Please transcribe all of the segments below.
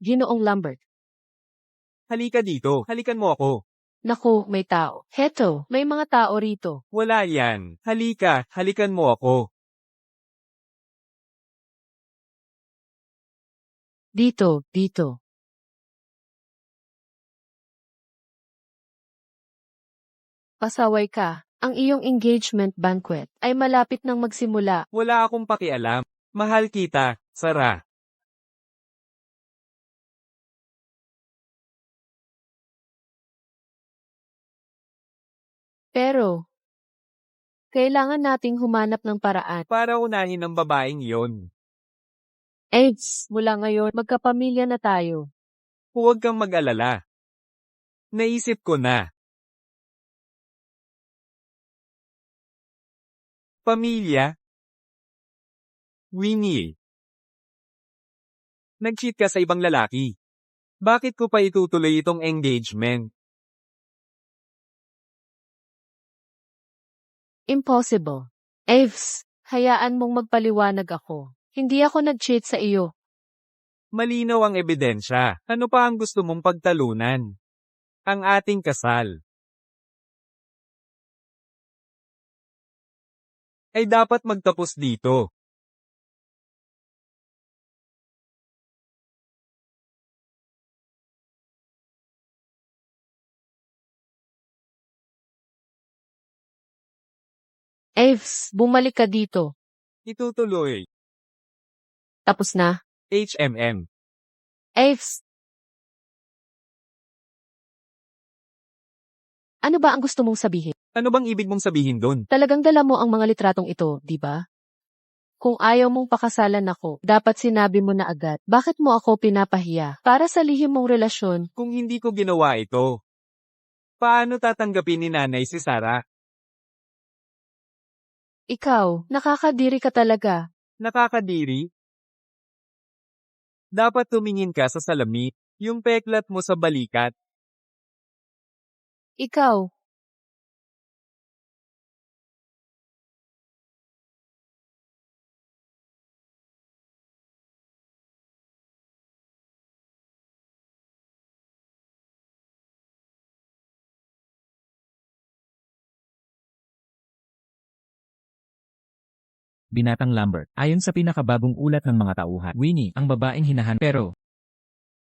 Ginoong Lambert. Halika dito, halikan mo ako. Naku, may tao. Heto, may mga tao rito. Wala yan. Halika, halikan mo ako. Dito. Pasaway ka. Ang iyong engagement banquet ay malapit nang magsimula. Wala akong pakialam. Mahal kita, Sarah. Pero, kailangan nating humanap ng paraan. Para unahin ng babaeng yon. Mula ngayon, magkapamilya na tayo. Huwag kang mag-alala. Naisip ko na. Pamilya? Winnie. Nag-cheat ka sa ibang lalaki. Bakit ko pa itutuloy itong engagement? Impossible. Hayaan mong magpaliwanag ako. Hindi ako nag-cheat sa iyo. Malinaw ang ebidensya. Ano pa ang gusto mong pagtalunan? Ang ating kasal. Ay dapat magtapos dito. Bumalik ka dito. Itutuloy. Tapos na. HMM. Ano ba ang gusto mong sabihin? Ano bang ibig mong sabihin doon? Talagang dala mo ang mga litratong ito, di ba? Kung ayaw mong pakasalan ako, dapat sinabi mo na agad. Bakit mo ako pinapahiya? Para sa lihim mong relasyon. Kung hindi ko ginawa ito, paano tatanggapin ni nanay si Sarah? Ikaw, nakakadiri ka talaga. Nakakadiri? Dapat tumingin ka sa salamin, yung peklat mo sa balikat. Ikaw. Binatang Lambert. Ayon sa pinakabagong ulat ng mga tauhan, Winnie, ang babaeng hinahan pero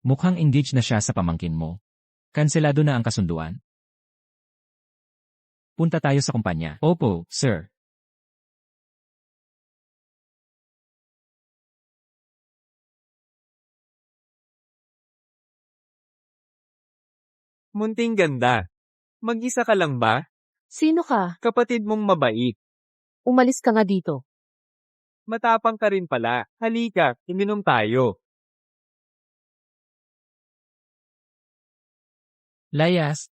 mukhang engaged na siya sa pamangkin mo. Kanselado na ang kasunduan. Punta tayo sa kumpanya. Opo, sir. Munting ganda. Mag-isa ka lang ba? Sino ka? Kapatid mong mabait. Umalis ka nga dito. Matapang ka rin pala. Halika, iminom tayo. Layas.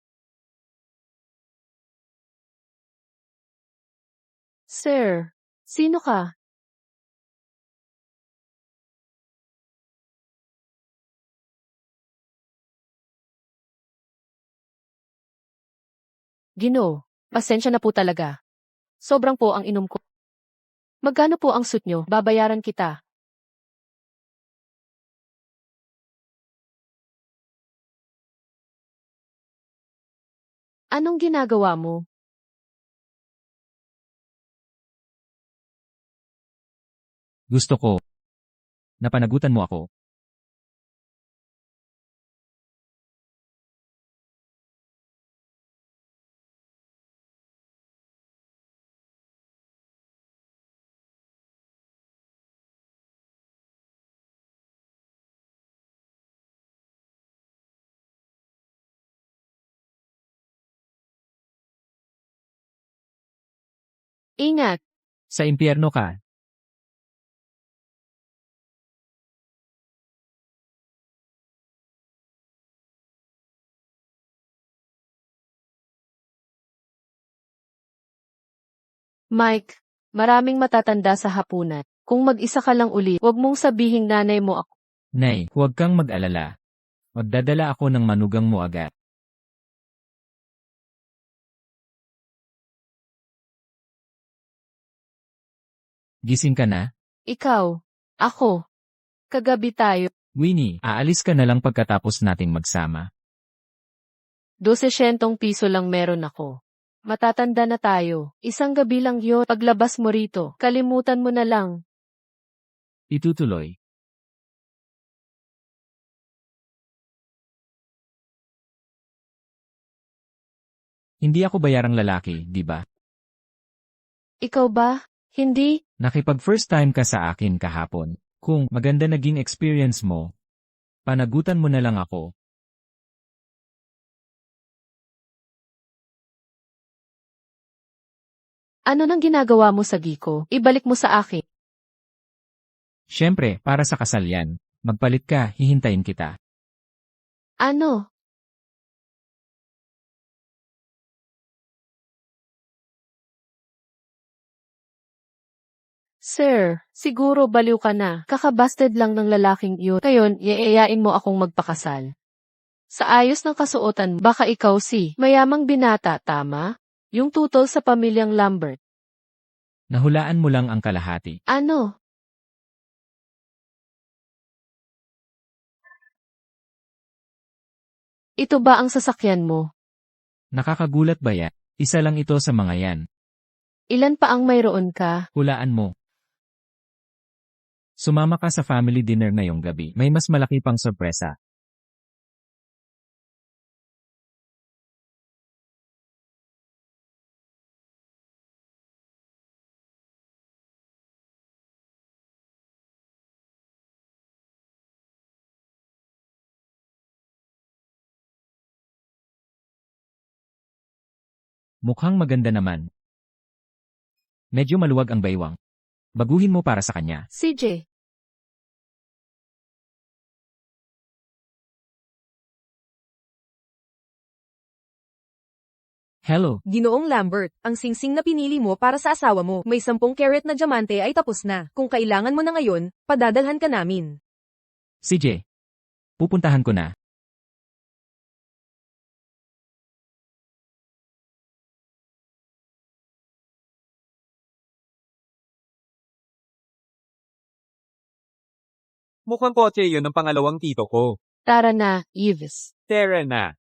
Sir, sino ka? Ginoo, pasensya na po talaga. Sobrang po ang inom ko. Magkano po ang suit nyo? Babayaran kita. Anong ginagawa mo? Gusto ko. Napanagutan mo ako. Ingat. Sa impyerno ka. Mike, maraming matatanda sa hapunan. Kung mag-isa ka lang uli, huwag mong sabihing nanay mo ako. Nay, huwag kang mag-alala. Magdadala ako ng manugang mo agad. Gising ka na? Ikaw, ako. Kagabi tayo. Winnie, aalis ka na lang pagkatapos nating magsama. 200 piso lang meron ako. Matatanda na tayo. Isang gabi lang yun. Paglabas mo rito, kalimutan mo na lang. Itutuloy. Hindi ako bayarang lalaki, di ba? Ikaw ba? Hindi? Nakipag first time ka sa akin kahapon. Kung maganda naging experience mo, panagutan mo na lang ako. Ano nang ginagawa mo sa Giko? Ibalik mo sa akin. Siyempre, para sa kasal yan. Magpalit ka, hihintayin kita. Ano? Sir, siguro baliw ka na. Kakabasted lang ng lalaking iyon. Ngayon, iayain mo akong magpakasal. Sa ayos ng kasuotan, baka ikaw si mayamang binata, tama? Yung tutol sa pamilyang Lambert. Nahulaan mo lang ang kalahati. Ano? Ito ba ang sasakyan mo? Nakakagulat ba yan? Isa lang ito sa mga yan. Ilan pa ang mayroon ka? Hulaan mo. Sumama ka sa family dinner ngayong gabi. May mas malaki pang sorpresa. Mukhang maganda naman. Medyo maluwag ang baywang. Baguhin mo para sa kanya. CJ. Hello, Ginoong Lambert, ang singsing na pinili mo para sa asawa mo, may 10 karat na diamante ay tapos na. Kung kailangan mo na ngayon, padadalhan ka namin. CJ. Pupuntahan ko na. Mukhang kotse yun ang pangalawang tito ko. Tara na, Yves. Tara na.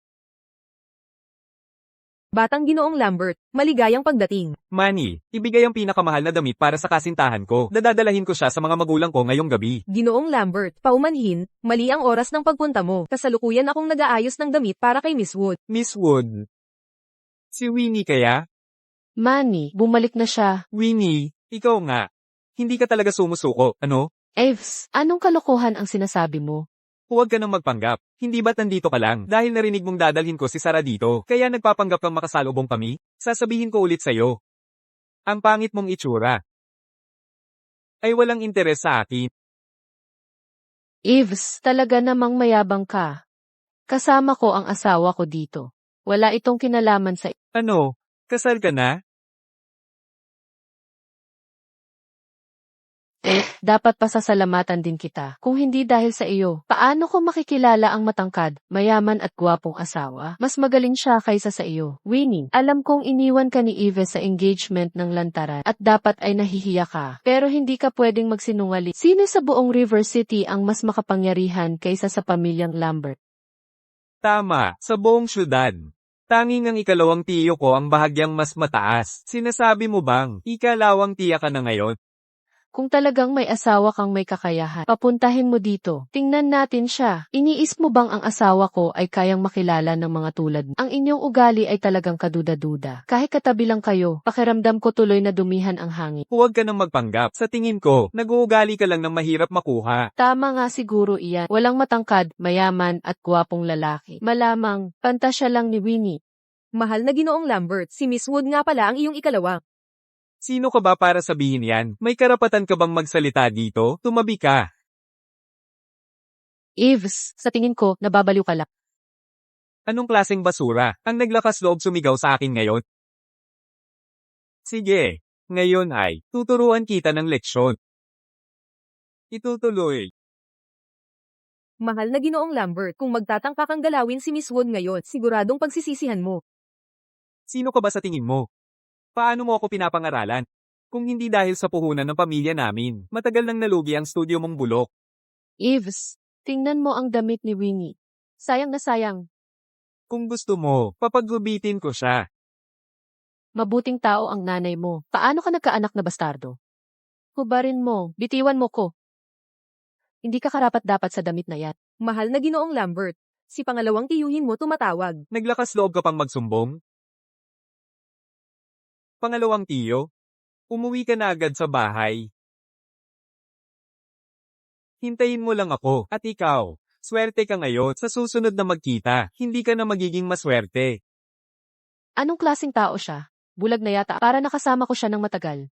Batang Ginoong Lambert, maligayang pagdating. Manny, ibigay ang pinakamahal na damit para sa kasintahan ko. Dadadalahin ko siya sa mga magulang ko ngayong gabi. Ginoong Lambert, paumanhin, mali ang oras ng pagpunta mo. Kasalukuyan akong nag-aayos ng damit para kay Miss Wood. Miss Wood. Si Winnie kaya? Manny, bumalik na siya. Winnie, ikaw nga. Hindi ka talaga sumusuko, ano? Yves, anong kalokohan ang sinasabi mo? Huwag ka nang magpanggap. Hindi ba't nandito ka lang? Dahil narinig mong dadalhin ko si Sarah dito, kaya nagpapanggap kang makasalubong kami? Sasabihin ko ulit sa'yo. Ang pangit mong itsura. Ay walang interes sa akin. Yves, talaga namang mayabang ka. Kasama ko ang asawa ko dito. Wala itong kinalaman sa... Ano? Kasal ka na? Dapat pasasalamatan din kita. Kung hindi dahil sa iyo, paano ko makikilala ang matangkad, mayaman at gwapong asawa? Mas magaling siya kaysa sa iyo. Winnie, alam kong iniwan ka ni Yves sa engagement ng lantaran at dapat ay nahihiya ka. Pero hindi ka pwedeng magsinungaling. Sino sa buong River City ang mas makapangyarihan kaysa sa pamilyang Lambert? Tama, sa buong syudad. Tanging ang ikalawang tiyo ko ang bahagyang mas mataas. Sinasabi mo bang, ikalawang tiya ka na ngayon? Kung talagang may asawa kang may kakayahan, papuntahin mo dito. Tingnan natin siya. Iniis mo bang ang asawa ko ay kayang makilala ng mga tulad mo? Ang inyong ugali ay talagang kaduda-duda. Kahit katabi lang kayo, pakiramdam ko tuloy na dumihan ang hangin. Huwag ka nang magpanggap. Sa tingin ko, nag-uugali ka lang ng mahirap makuha. Tama nga siguro iyan. Walang matangkad, mayaman at gwapong lalaki. Malamang, pantasya lang ni Winnie. Mahal na Ginoong Lambert, si Miss Wood nga pala ang iyong ikalawa. Sino ka ba para sabihin yan? May karapatan ka bang magsalita dito? Tumabi ka. Yves, sa tingin ko, nababaliw ka lang. Anong klaseng basura? Ang naglakas loob sumigaw sa akin ngayon? Sige, ngayon ay, tuturuan kita ng leksyon. Itutuloy. Mahal na Ginoong Lambert, kung magtatangka kang galawin si Miss Wood ngayon, siguradong pagsisisihan mo. Sino ka ba sa tingin mo? Paano mo ako pinapangaralan? Kung hindi dahil sa puhunan ng pamilya namin, matagal nang nalugi ang studio mong bulok. Yves, Tingnan mo ang damit ni Winnie. Sayang na sayang. Kung gusto mo, papaggubitin ko siya. Mabuting tao ang nanay mo. Paano ka nagkaanak na bastardo? Hubarin mo, bitiwan mo ko. Hindi ka karapat-dapat sa damit na yan. Mahal na Ginoong Lambert. Si pangalawang tiyuhin mo tumatawag. Naglakas loob ka pang magsumbong? Pangalawang tiyo, umuwi ka na agad sa bahay. Hintayin mo lang ako, at ikaw, swerte ka ngayon sa susunod na magkita, hindi ka na magiging maswerte. Anong klaseng tao siya? Bulag na yata para nakasama ko siya ng matagal.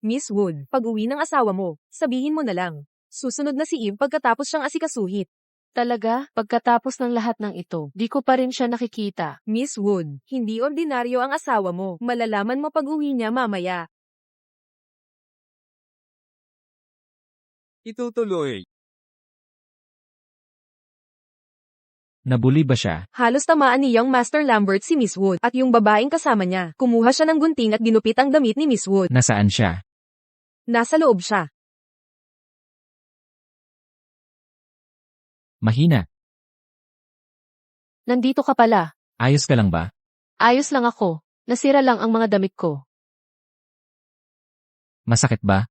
Miss Wood, pag-uwi ng asawa mo, sabihin mo na lang. Susunod na si Eve pagkatapos siyang asikasuhit. Talaga, pagkatapos ng lahat ng ito, di ko pa rin siya nakikita. Miss Wood, hindi ordinaryo ang asawa mo. Malalaman mo pag-uwi niya mamaya. Itutuloy. Nabuli ba siya? Halos tamaan ni Young Master Lambert si Miss Wood at yung babaeng kasama niya. Kumuha siya ng gunting at ginupit ang damit ni Miss Wood. Nasaan siya? Nasa loob siya. Mahina. Nandito ka pala. Ayos ka lang ba? Ayos lang ako. Nasira lang ang mga damit ko. Masakit ba?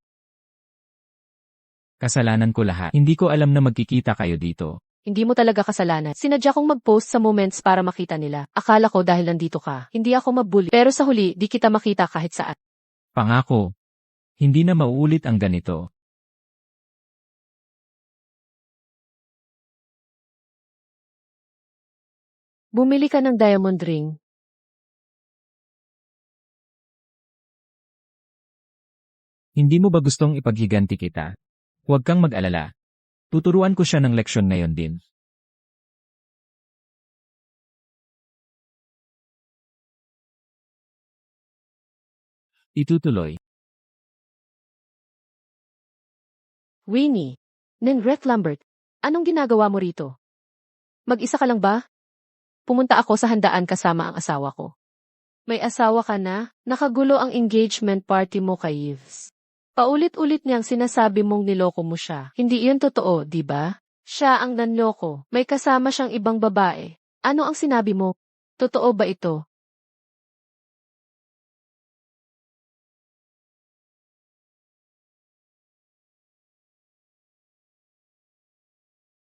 Kasalanan ko lahat. Hindi ko alam na magkikita kayo dito. Hindi mo talaga kasalanan. Sinadya kong mag-post sa moments para makita nila. Akala ko dahil nandito ka. Hindi ako mabully. Pero sa huli, di kita makita kahit saan. Pangako. Hindi na mauulit ang ganito. Bumili ka ng diamond ring. Hindi mo ba gustong ipaghiganti kita? Huwag kang mag-alala. Tuturuan ko siya ng leksyon ngayon din. Itutuloy. Winnie. Nenreth Lambert. Anong ginagawa mo rito? Mag-isa ka lang ba? Pumunta ako sa handaan kasama ang asawa ko. May asawa ka na? Nakagulo ang engagement party mo kay Yves. Paulit-ulit niyang sinasabi mong niloko mo siya. Hindi iyon totoo, di ba? Siya ang nanloko. May kasama siyang ibang babae. Ano ang sinabi mo? Totoo ba ito?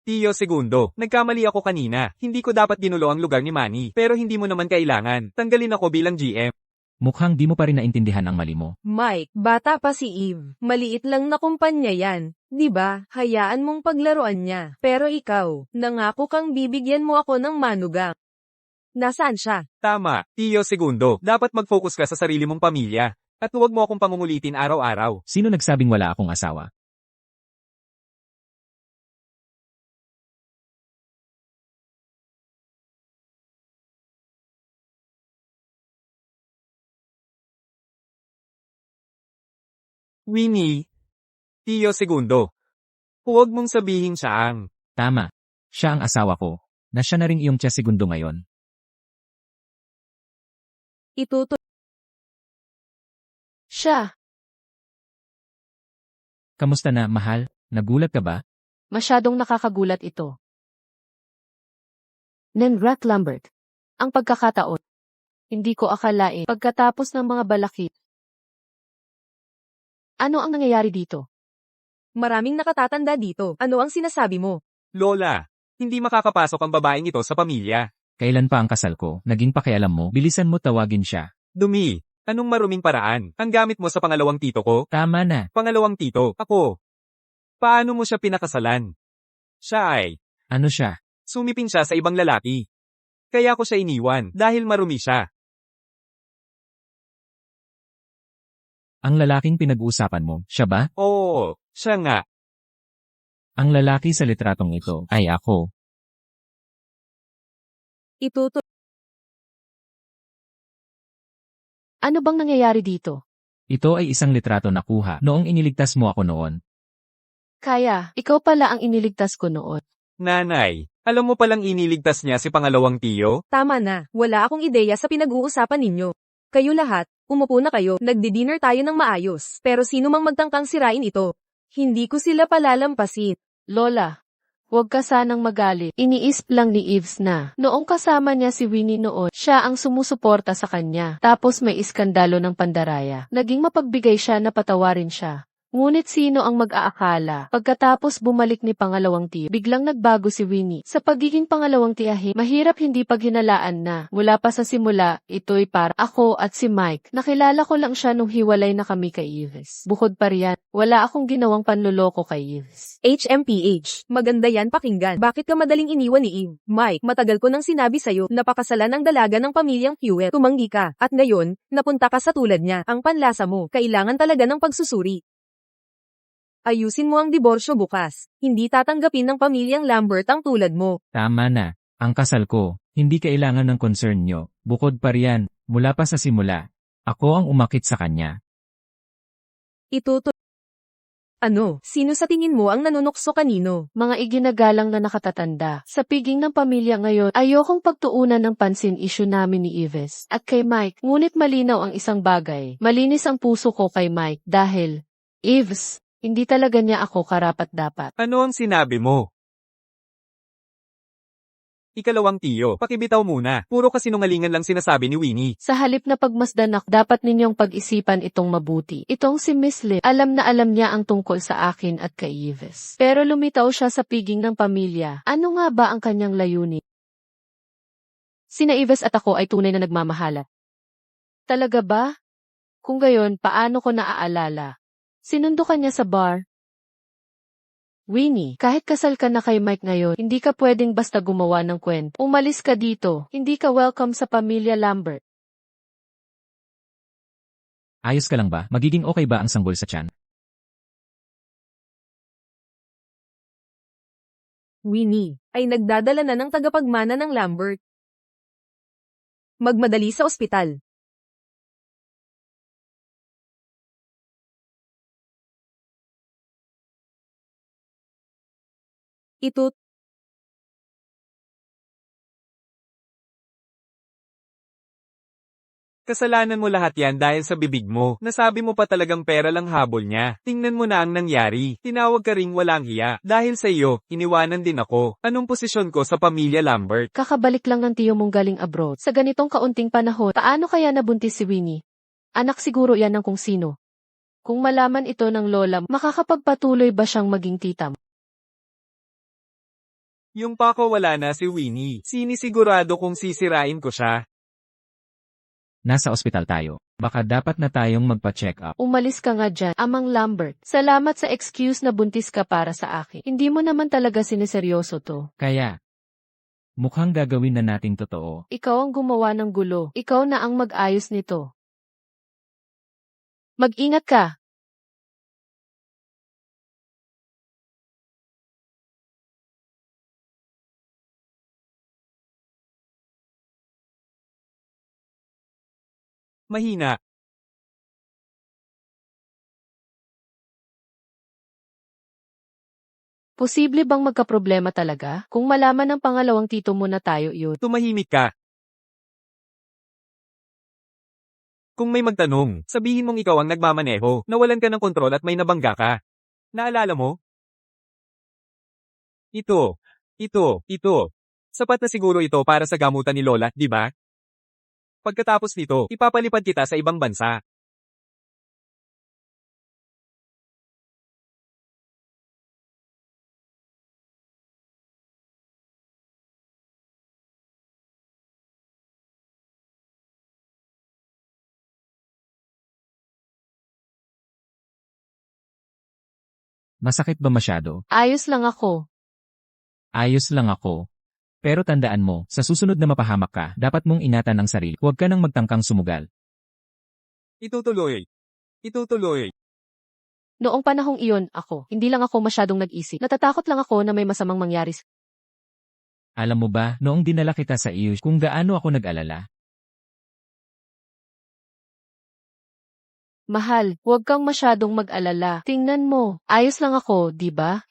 Tiyo Segundo, nagkamali ako kanina. Hindi ko dapat ginulo ang lugar ni Manny. Pero hindi mo naman kailangan. Tanggalin ako bilang GM. Mukhang di mo pa rin naintindihan ang mali mo. Mike, bata pa si Eve. Maliit lang na kumpanya yan. Di ba? Hayaan mong paglaruan niya. Pero ikaw, nangako kang bibigyan mo ako ng manugang. Nasaan siya? Tama, Tiyo Segundo. Dapat mag-focus ka sa sarili mong pamilya. At huwag mo akong pangungulitin araw-araw. Sino nagsabing wala akong asawa? Winnie. Tiyo Segundo. Huwag mong sabihin siya ang... Tama. Siya ang asawa ko. Na siya na rin iyong tiya segundo ngayon. Siya. Kamusta na, mahal? Nagulat ka ba? Masyadong nakakagulat ito. Nenreth Lambert. Ang pagkakataon. Hindi ko akalain pagkatapos ng mga balakid. Ano ang nangyayari dito? Maraming nakatatanda dito. Ano ang sinasabi mo? Lola, hindi makakapasok ang babaeng ito sa pamilya. Kailan pa ang kasal ko? Naging pakialam mo, bilisan mo tawagin siya. Dumi, anong maruming paraan? Ang gamit mo sa pangalawang tito ko? Tama na. Pangalawang tito, ako. Paano mo siya pinakasalan? Siya ay, Ano siya? sumipin siya sa ibang lalaki. Kaya ko siya iniwan, dahil marumi siya. Ang lalaking pinag-uusapan mo, siya ba? Oo, siya nga. Ang lalaki sa litratong ito ay ako. Ano bang nangyayari dito? Ito ay isang litrato na kuha noong iniligtas mo ako noon. Kaya, ikaw pala ang iniligtas ko noon. Nanay, alam mo palang iniligtas niya si pangalawang tiyo? Tama na. Wala akong ideya sa pinag-uusapan ninyo. Kayo lahat, umupo na kayo. Nagdi-dinner tayo ng maayos. Pero sino mang magtangkang sirain ito? Hindi ko sila palalampasin. Lola, Huwag ka sanang magalit. Iniisip lang ni Eves na noong kasama niya si Winnie noon, siya ang sumusuporta sa kanya. Tapos may iskandalo ng pandaraya. Naging mapagbigay siya na patawarin siya. Ngunit sino ang mag-aakala? Pagkatapos bumalik ni pangalawang tiyo, biglang nagbago si Winnie. Sa pagiging pangalawang tiyahin, mahirap hindi paghinalaan na. Mula pa sa simula, ito'y para ako at si Mike. Nakilala ko lang siya nung hiwalay na kami kay Eves. Bukod pa riyan, wala akong ginawang panloloko kay Eves. HMPH. Maganda yan pakinggan. Bakit ka madaling iniwan ni Eve? Mike, matagal ko nang sinabi sa'yo, napakasalan ang dalaga ng pamilyang Hewitt. Tumanggi ka. At ngayon, napunta ka sa tulad niya. Ang panlasa mo, kailangan talaga ng pagsusuri. Ayusin mo ang diborsyo bukas. Hindi tatanggapin ng pamilyang Lambert ang tulad mo. Tama na. Ang kasal ko, hindi kailangan ng concern nyo. Bukod pa riyan, mula pa sa simula, ako ang umakit sa kanya. Ano, sino sa tingin mo ang nanunukso kanino? Mga iginagalang na nakatatanda. Sa piging ng pamilya ngayon, ayokong pagtuunan ng pansin issue namin ni Eves at kay Mike. Ngunit malinaw ang isang bagay. Malinis ang puso ko kay Mike dahil, Eves, hindi talaga niya ako karapat-dapat. Ano ang sinabi mo? Ikalawang tiyo, pakibitaw muna. Puro kasinungalingan lang sinasabi ni Winnie. Sa halip na pagmasdan ako, dapat ninyong pag-isipan itong mabuti. Itong si Miss Liv, alam na alam niya ang tungkol sa akin at kay Eves. Pero lumitaw siya sa piging ng pamilya. Ano nga ba ang kanyang layunin? Sina Eves at ako ay tunay na nagmamahala. Talaga ba? Kung gayon, paano ko naaalala? Sinundo ka niya sa bar. Winnie, kahit kasal ka na kay Mike ngayon, hindi ka pwedeng basta gumawa ng kwento. Umalis ka dito. Hindi ka welcome sa pamilya Lambert. Ayos ka lang ba? Magiging okay ba ang sanggol sa tiyan? Winnie, ay nagdadala na ng tagapagmana ng Lambert. Magmadali sa ospital. Kasalanan mo lahat yan dahil sa bibig mo. Nasabi mo pa talagang pera lang habol niya. Tingnan mo na ang nangyari. Tinawag ka ring walang hiya. Dahil sa iyo, iniwanan din ako. Anong posisyon ko sa pamilya Lambert? Kakabalik lang ng tiyo mong galing abroad. Sa ganitong kaunting panahon, paano kaya nabuntis si Winnie? Anak siguro yan ng kung sino. Kung malaman ito ng lola, makakapagpatuloy ba siyang maging tita mo? Yung pa ko wala na si Winnie. Sinisigurado kung sisirain ko siya. Nasa ospital tayo. Baka dapat na tayong magpa-check up. Umalis ka nga dyan, Amang Lambert. Salamat sa excuse na buntis ka para sa akin. Hindi mo naman talaga siniseryoso to. Kaya, mukhang gagawin na nating totoo. Ikaw ang gumawa ng gulo. Ikaw na ang mag-ayos nito. Mag-ingat ka. Mahina. Posible bang magkaproblema talaga? Kung malaman ng pangalawang tito mo na tayo yun. Tumahimik ka. Kung may magtanong, sabihin mong ikaw ang nagmamaneho, nawalan ka ng kontrol at may nabangga ka. Naalala mo? Ito. Sapat na siguro ito para sa gamutan ni Lola, di ba? Pagkatapos nito, ipapalipad kita sa ibang bansa. Masakit ba masyado? Ayos lang ako. Ayos lang ako. Pero tandaan mo, sa susunod na mapahamak ka, dapat mong ingatan ang sarili. Huwag ka nang magtangkang sumugal. Itutuloy. Noong panahong iyon, hindi lang ako masyadong nag-isip. Natatakot lang ako na may masamang mangyari. Alam mo ba, noong dinala kita sa iyo, kung gaano ako nag-alala? Mahal, huwag kang masyadong mag-alala. Tingnan mo, ayos lang ako, di ba?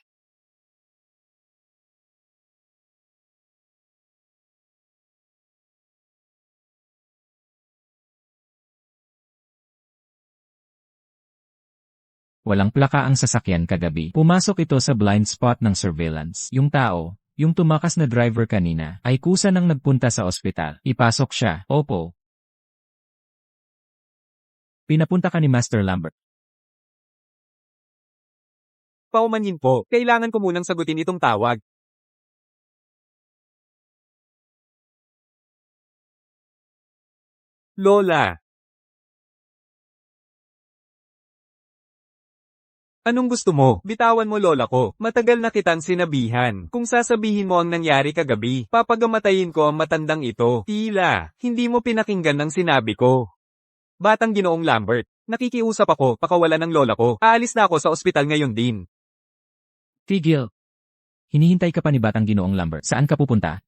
Walang plaka ang sasakyan kagabi. Pumasok ito sa blind spot ng surveillance. Yung tao, yung tumakas na driver kanina, ay kusa nang nagpunta sa ospital. Ipasok siya. Opo. Pinapunta ka ni Master Lambert. Paumanhin po, kailangan ko munang sagutin itong tawag. Lola. Anong gusto mo? Bitawan mo lola ko. Matagal na kitang sinabihan. Kung sasabihin mo ang nangyari kagabi, papagamatayin ko ang matandang ito. Tila, hindi mo pinakinggan ng sinabi ko. Batang Ginoong Lambert, nakikiusap ako, pakawalan ng lola ko. Aalis na ako sa ospital ngayon din. Tigil. Hinihintay ka pa ni Batang Ginoong Lambert. Saan ka pupunta?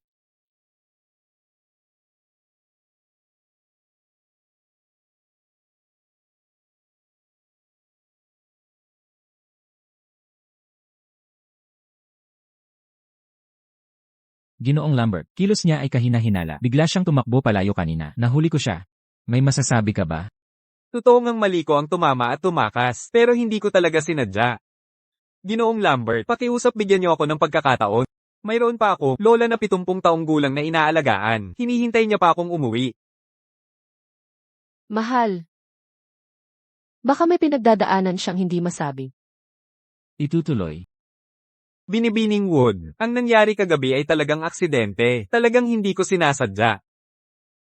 Ginoong Lambert, kilos niya ay kahina-hinala. Bigla siyang tumakbo palayo kanina. Nahuli ko siya. May masasabi ka ba? Totoo ngang mali ko ang tumama at tumakas, pero hindi ko talaga sinadya. Ginoong Lambert, pakiusap bigyan niyo ako ng pagkakataon. Mayroon pa ako, lola na 70 taong gulang na inaalagaan. Hinihintay niya pa akong umuwi. Mahal. Baka may pinagdadaanan siyang hindi masabi. Itutuloy. Binibining Wood, ang nangyari kagabi ay talagang aksidente. Talagang hindi ko sinasadya.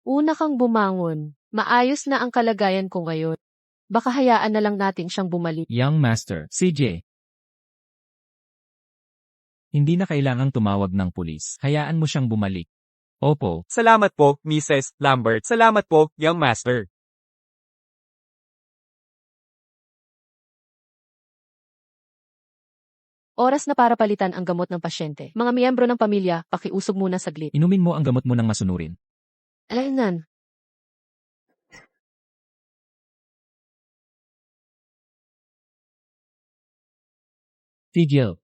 Una kang bumangon. Maayos na ang kalagayan ko ngayon. Baka hayaan na lang natin siyang bumalik. Young Master, CJ. Hindi na kailangang tumawag ng pulis. Hayaan mo siyang bumalik. Opo. Salamat po, Mrs. Lambert. Salamat po, Young Master. Oras na para palitan ang gamot ng pasyente. Mga miyembro ng pamilya, pakiusog muna saglit. Inumin mo ang gamot mo ng masunurin. Alainan. Tigil.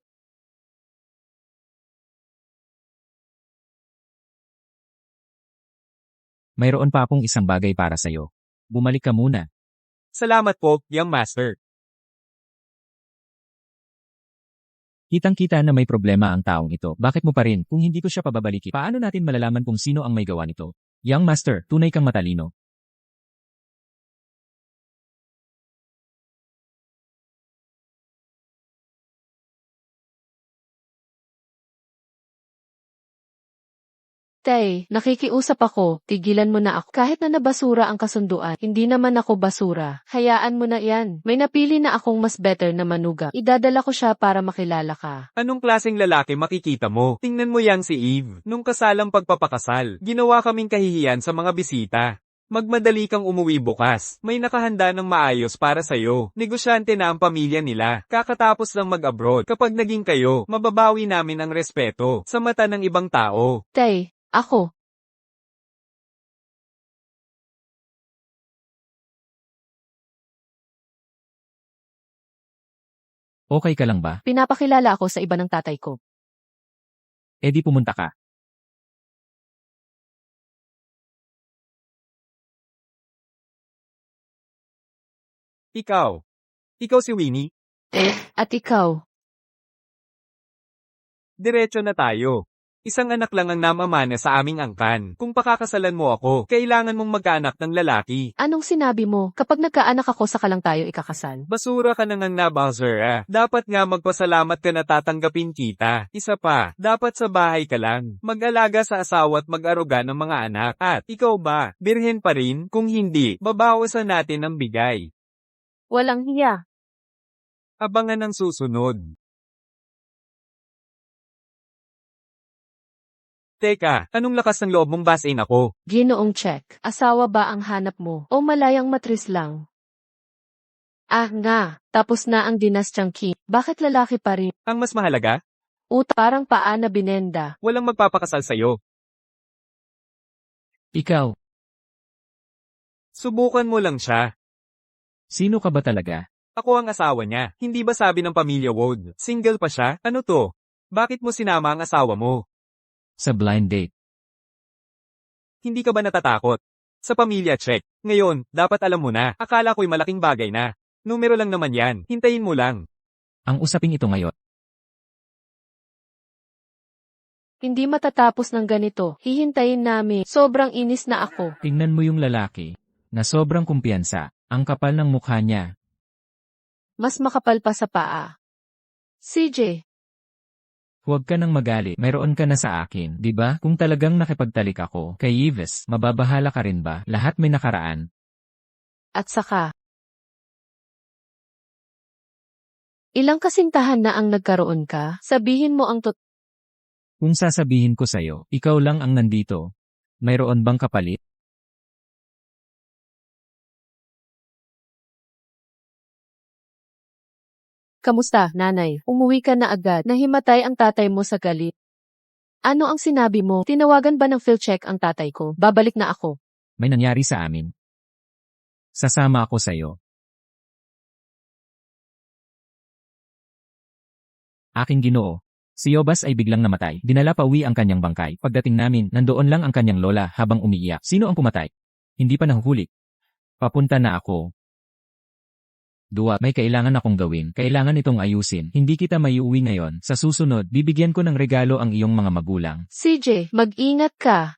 Mayroon pa akong isang bagay para sa'yo. Bumalik ka muna. Salamat po, Young Master. Kitang-kita na may problema ang taong ito. Bakit mo pa rin, kung hindi ko siya pababalikin? Paano natin malalaman kung sino ang may gawa nito? Young Master, tunay kang matalino. Tay, nakikiusap ako, tigilan mo na ako. Kahit na nabasura ang kasunduan, hindi naman ako basura. Hayaan mo na yan. May napili na akong mas better na manuga. Idadala ko siya para makilala ka. Anong klaseng lalaki makikita mo? Tingnan mo yang si Eve. Nung kasalang pagpapakasal, ginawa kaming kahihiyan sa mga bisita. Magmadali kang umuwi bukas. May nakahanda ng maayos para sa'yo. Negosyante na ang pamilya nila. Kakatapos lang mag-abroad. Kapag naging kayo, mababawi namin ang respeto sa mata ng ibang tao. Tay, ako. Okay ka lang ba? Pinapakilala ako sa iba ng tatay ko. E di pumunta ka. Ikaw. Ikaw si Winnie? At ikaw? Diretso na tayo. Isang anak lang ang namamana sa aming angkan. Kung pakakasalan mo ako, kailangan mong magkaanak ng lalaki. Anong sinabi mo? Kapag nagkaanak ako saka lang tayo ikakasal. Basura ka na ngang nabuzzer. Dapat nga magpasalamat ka na tatanggapin kita. Isa pa, dapat sa bahay ka lang. Mag-alaga sa asawa at mag-aruga ng mga anak. At ikaw ba, birhen pa rin? Kung hindi, babawasan natin ang bigay. Walang hiya. Abangan ang susunod. Teka, anong lakas ng loob mong basain ako? Ginoong check. Asawa ba ang hanap mo? O malayang matris lang? Ah nga, tapos na ang dinastyang Qing. Bakit lalaki pa rin? Ang mas mahalaga, Parang paa na binenda. walang magpapakasal sa'yo. Ikaw, Subukan mo lang siya. sino ka ba talaga? Ako ang asawa niya. Hindi ba sabi ng pamilya Wood? Single pa siya? Ano to? Bakit mo sinama ang asawa mo? Sa blind date. Hindi ka ba natatakot? Sa pamilya check. Ngayon, dapat alam mo na. Akala ko'y malaking bagay na. Numero lang naman yan, hintayin mo lang. Ang usaping ito ngayon. Hindi matatapos ng ganito. Hihintayin namin. Sobrang inis na ako. Tingnan mo yung lalaki, na sobrang kumpiyansa, ang kapal ng mukha niya. Mas makapal pa sa paa. CJ, Huwag ka nang magalit, mayroon ka na sa akin, di ba? Kung talagang nakipagtalik ako, kay Yves, mababahala ka rin ba? Lahat may nakaraan. at saka. Ilang kasintahan na ang nagkaroon ka? Sabihin mo ang Kung sasabihin ko sa'yo, ikaw lang ang nandito. Mayroon bang kapalit? Kamusta, nanay? Umuwi ka na agad. Nahimatay ang tatay mo sa galit. Ano ang sinabi mo? Tinawagan ba ng PhilCheck ang tatay ko? Babalik na ako. May nangyari sa amin. Sasama ako sa'yo. Aking Ginoo. Si Yobas ay biglang namatay. Dinala pa uwi ang kanyang bangkay. Pagdating namin, nandoon lang ang kanyang lola habang umiiyak. Sino ang pumatay? Hindi pa nahuhuli. Papunta na ako. Dua, may kailangan akong gawin. Kailangan itong ayusin. Hindi kita maiuwi ngayon. Sa susunod, bibigyan ko ng regalo ang iyong mga magulang. CJ, mag-ingat ka.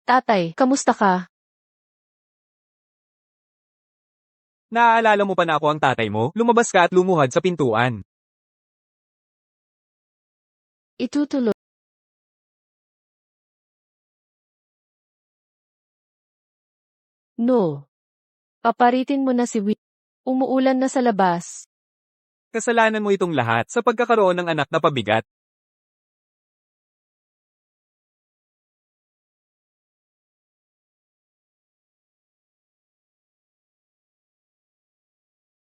Tatay, kamusta ka? Naaalala mo pa na ako ang tatay mo? Lumabas ka at lumuhad sa pintuan. Itutuloy. No. Paparitin mo na si Wi. Umuulan na sa labas. Kasalanan mo itong lahat sa pagkakaroon ng anak na pabigat.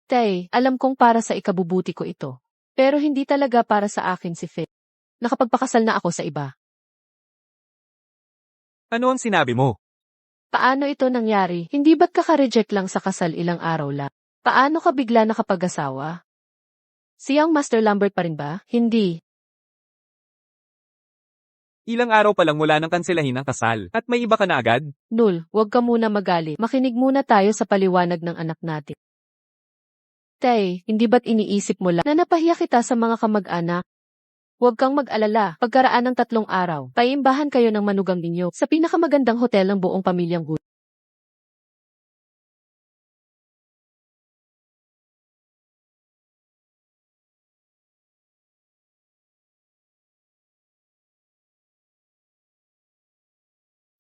Tay, alam kong para sa ikabubuti ko ito. Pero hindi talaga para sa akin si Phil. Nakapagpakasal na ako sa iba. Ano ang sinabi mo? Paano ito nangyari? Hindi ba't kaka-reject lang sa kasal ilang araw lang? Paano ka bigla nakapag-asawa? Siyang Master Lambert pa rin ba? Hindi. Ilang araw pa lang mula nang kanselahin ang kasal, at may iba ka na agad? Nul, huwag ka muna magalit. Makinig muna tayo sa paliwanag ng anak natin. Tay, hindi ba't iniisip mo lang na napahiya kita sa mga kamag-anak? Huwag kang mag-alala. Pagkaraan ng 3 araw, paimbahan kayo ng manugang ninyo sa pinakamagandang hotel ng buong pamilyang Good.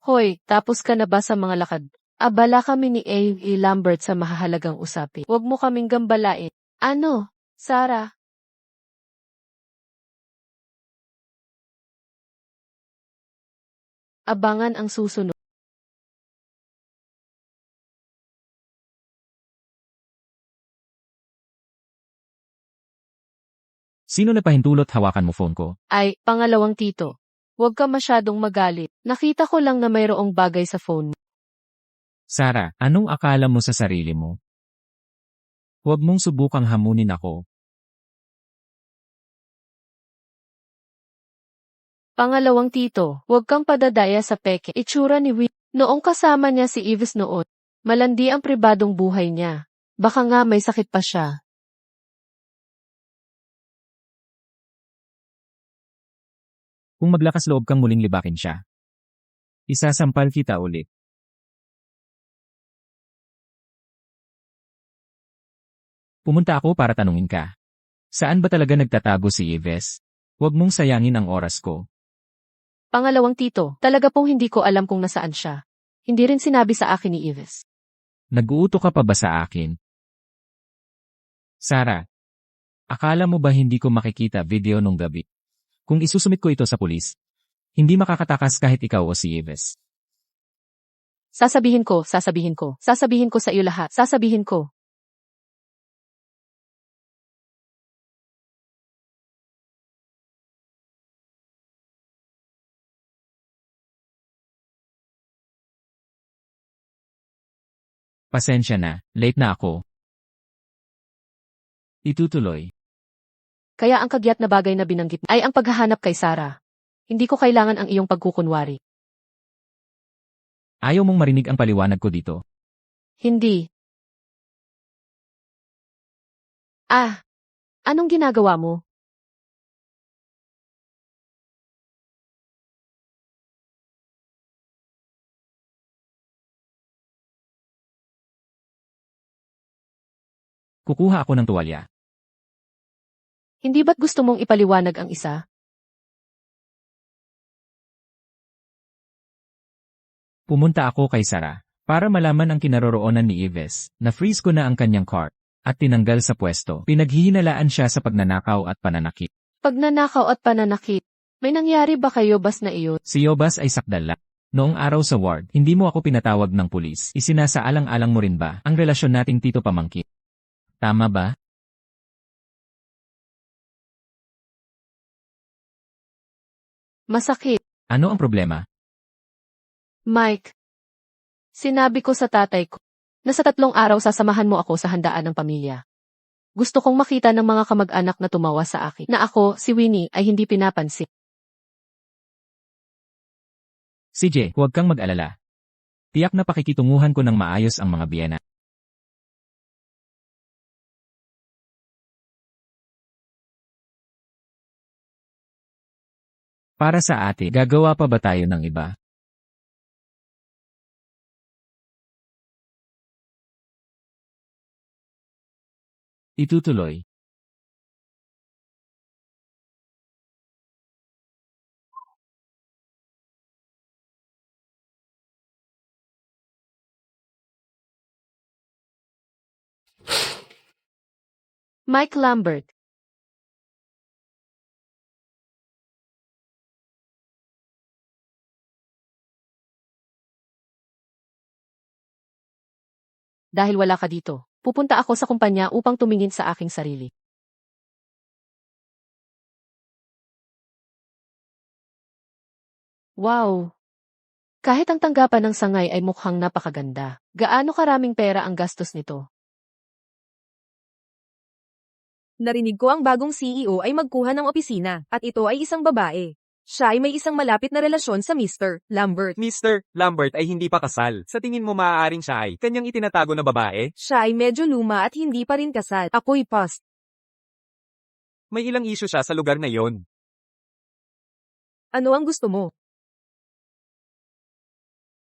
Hoy, tapos ka na ba sa mga lakad? Abala kami ni A.E. Lambert sa mahahalagang usapin. Huwag mo kaming gambalain. Ano, Sarah? Abangan ang susunod. Sino na pahintulot hawakan mo phone ko? Ay, pangalawang tito. Huwag ka masyadong magalit. Nakita ko lang na mayroong bagay sa phone mo. Sarah, anong akala mo sa sarili mo? Huwag mong subukang hamunin ako. Pangalawang tito, huwag kang padadaya sa peke. Itsura ni Will. Noong kasama niya si Yves noon, malandi ang pribadong buhay niya. Baka nga may sakit pa siya. Kung maglakas loob kang muling libakin siya, isasampal kita ulit. Pumunta ako para tanungin ka. Saan ba talaga nagtatago si Yves? Huwag mong sayangin ang oras ko. Pangalawang tito, talaga pong hindi ko alam kung nasaan siya. Hindi rin sinabi sa akin ni Yves. Nag-uuto ka pa ba sa akin? Sarah, akala mo ba hindi ko makikita video nung gabi? Kung isusumit ko ito sa pulis, hindi makakatakas kahit ikaw o si Yves. Sasabihin ko sa iyo lahat, sasabihin ko. Pasensya na, late na ako. Itutuloy. Kaya ang kagyat na bagay na binanggit ay ang paghahanap kay Sarah. Hindi ko kailangan ang iyong pagkukunwari. Ayaw mong marinig ang paliwanag ko dito. Hindi. Anong ginagawa mo? Kukuha ako ng tuwalya. Hindi ba't gusto mong ipaliwanag ang isa? Pumunta ako kay Sarah para malaman ang kinaroroonan ni Yves. Na-freeze ko na ang kanyang cart at tinanggal sa pwesto. Pinaghihinalaan siya sa pagnanakaw at pananakit. Pagnanakaw at pananakit. May nangyari ba kayo bas na iyon? Si Yobas ay sakdal lang. Noong araw sa ward, hindi mo ako pinatawag ng pulis. Isinasaalang-alang mo rin ba ang relasyon nating tito pamangkin? Tama ba? Masakit. Ano ang problema? Mike. Sinabi ko sa tatay ko na sa 3 araw sasamahan mo ako sa handaan ng pamilya. Gusto kong makita ng mga kamag-anak na tumawa sa akin na ako, si Winnie, ay hindi pinapansin. CJ, huwag kang mag-alala. Tiyak na pakikitunguhan ko ng maayos ang mga biyena. Para sa ate, gagawa pa ba tayo ng iba? Itutuloy. Mike Lambert. Dahil wala ka dito, pupunta ako sa kumpanya upang tumingin sa aking sarili. Wow! Kahit ang tanggapan ng sangay ay mukhang napakaganda. Gaano karaming pera ang gastos nito? Narinig ko ang bagong CEO ay magkuha ng opisina, at ito ay isang babae. Siya ay may isang malapit na relasyon sa Mr. Lambert. Mr. Lambert ay hindi pa kasal. Sa tingin mo maaaring siya ay kanyang itinatago na babae? Siya ay medyo luma at hindi pa rin kasal. Ako'y past. May ilang issue siya sa lugar na yon. Ano ang gusto mo?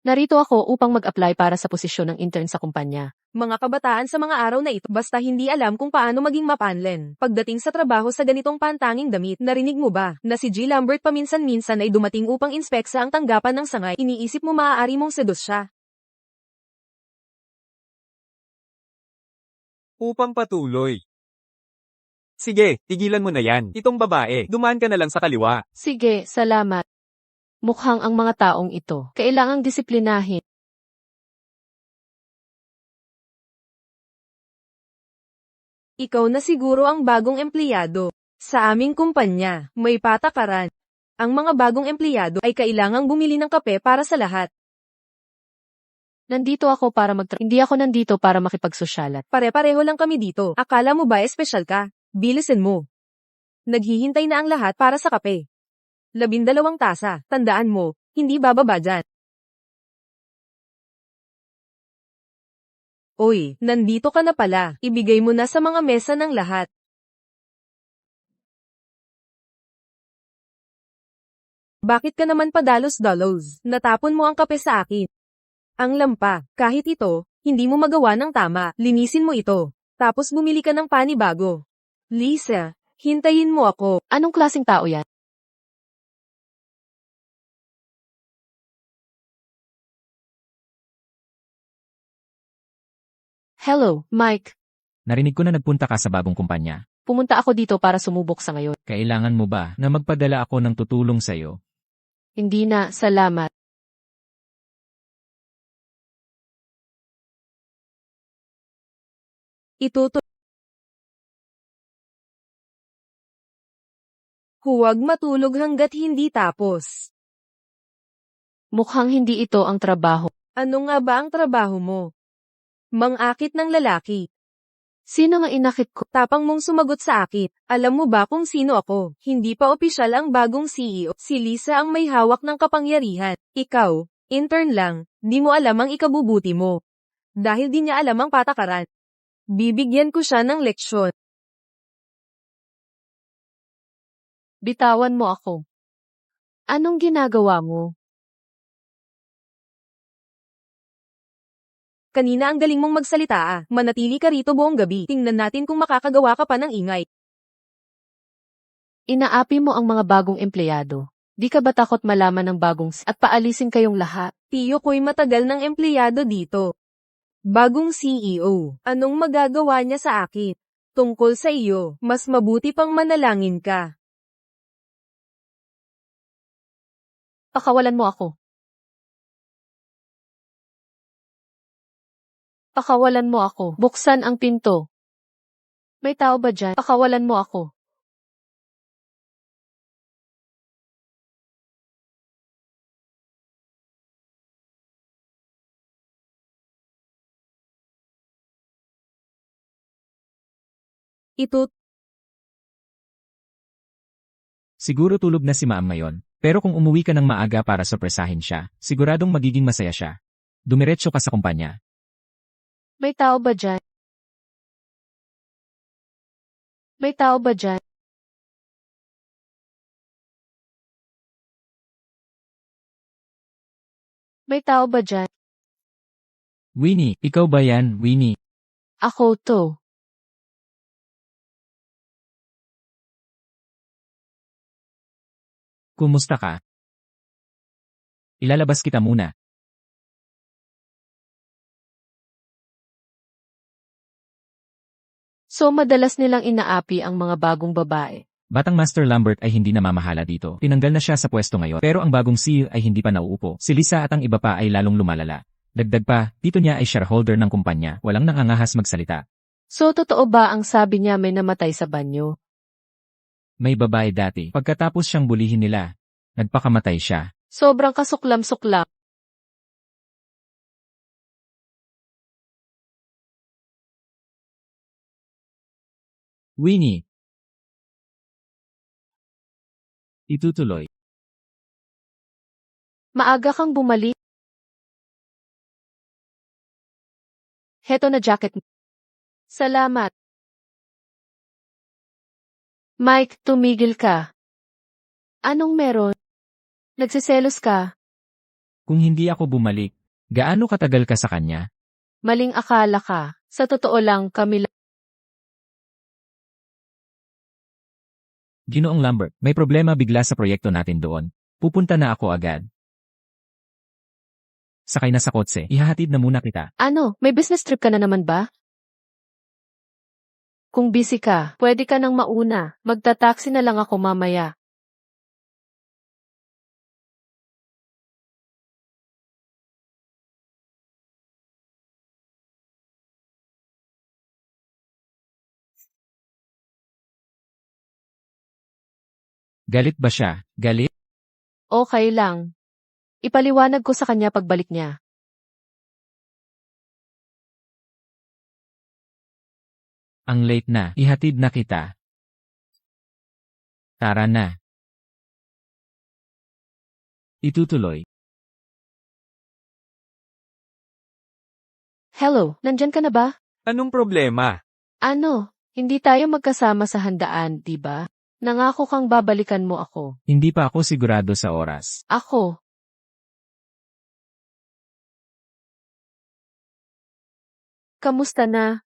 Narito ako upang mag-apply para sa posisyon ng intern sa kumpanya. Mga kabataan sa mga araw na ito basta hindi alam kung paano maging mapanlen. Pagdating sa trabaho sa ganitong pantanging damit, narinig mo ba na si G. Lambert paminsan-minsan ay dumating upang inspeksa ang tanggapan ng sangay? Iniisip mo maaari mong sedos siya. Upang patuloy. Sige, tigilan mo na yan. Itong babae, dumaan ka na lang sa kaliwa. Sige, salamat. Mukhang ang mga taong ito, kailangang disiplinahin. Ikaw na siguro ang bagong empleyado. Sa aming kumpanya, may patakaran. Ang mga bagong empleyado ay kailangang bumili ng kape para sa lahat. Nandito ako para Hindi ako nandito para makipagsosyalat. Pare-pareho lang kami dito. Akala mo ba espesyal ka? Bilisin mo. Naghihintay na ang lahat para sa kape. 12 tasa. Tandaan mo, hindi bababa dyan. Oy, nandito ka na pala. Ibigay mo na sa mga mesa ng lahat. Bakit ka naman padalos-dalos? Natapon mo ang kape sa akin. Ang lampa, kahit ito, hindi mo magawa ng tama. Linisin mo ito. Tapos bumili ka ng panibago. Lisa, hintayin mo ako. Anong klaseng tao yan? Hello, Mike. Narinig ko na nagpunta ka sa bagong kumpanya. Pumunta ako dito para sumubok sa ngayon. Kailangan mo ba na magpadala ako ng tutulong sa'yo? Hindi na, salamat. Huwag matulog hanggat hindi tapos. Mukhang hindi ito ang trabaho. Ano nga ba ang trabaho mo? Mangakit ng lalaki. Sino nga inakit ko? Tapang mong sumagot sa akin. Alam mo ba kung sino ako? Hindi pa opisyal ang bagong CEO. Si Lisa ang may hawak ng kapangyarihan. Ikaw, Intern lang, di mo alam ang ikabubuti mo. Dahil di niya alam ang patakaran. Bibigyan ko siya ng leksyon. Bitawan mo ako. Anong ginagawa mo? Kanina ang galing mong magsalita ah. Manatili ka rito buong gabi. Tingnan natin kung makakagawa ka pa ng ingay. Inaapi mo ang mga bagong empleyado. Di ka ba takot malaman ng bagong at paalisin kayong lahat? Tiyo ko'y matagal ng empleyado dito. Bagong CEO. Anong magagawa niya sa akin? Tungkol sa iyo, mas mabuti pang manalangin ka. Pakawalan mo ako. Pakawalan mo ako. Buksan ang pinto. May tao ba dyan? Pakawalan mo ako. Ito, Siguro tulog na si Ma'am ngayon. Pero kung umuwi ka ng maaga para sorpresahin siya, siguradong magiging masaya siya. Dumiretso ka sa kumpanya. May tao ba dyan? May tao ba dyan? May tao ba dyan? Winnie, ikaw ba yan, Winnie? Ako to. Kumusta ka? Ilalabas kita muna. So madalas nilang inaapi ang mga bagong babae. Batang Master Lambert ay hindi namamahala dito. Tinanggal na siya sa pwesto ngayon. Pero ang bagong CEO ay hindi pa nauupo. Si Lisa at ang iba pa ay lalong lumalala. Dagdag pa, tito niya ay shareholder ng kumpanya. Walang nangangahas magsalita. So totoo ba ang sabi niya may namatay sa banyo? May babae dati. Pagkatapos siyang bulihin nila, nagpakamatay siya. Sobrang kasuklam-suklam. Winnie. Itutuloy. Maaga kang bumalik. Heto na jacket mo. Salamat. Mike, tumigil ka. Anong meron? Nagsiselos ka. Kung hindi ako bumalik, gaano katagal ka sa kanya? Maling akala ka. Sa totoo lang, kami lang. Ginoong Lambert, may problema bigla sa proyekto natin doon. Pupunta na ako agad. Sakay na sa kotse, ihahatid na muna kita. Ano, may business trip ka na naman ba? Kung busy ka, pwede ka nang mauna. Magta-taxi na lang ako mamaya. Galit ba siya? Galit? Okay lang. Ipaliwanag ko sa kanya pagbalik niya. Ang late na, ihatid na kita. Tara na. Itutuloy. Hello, nandyan ka na ba? Anong problema? Ano, hindi tayo magkasama sa handaan, di ba? Nangako kang babalikan mo ako. Hindi pa ako sigurado sa oras. Ako. Kamusta na?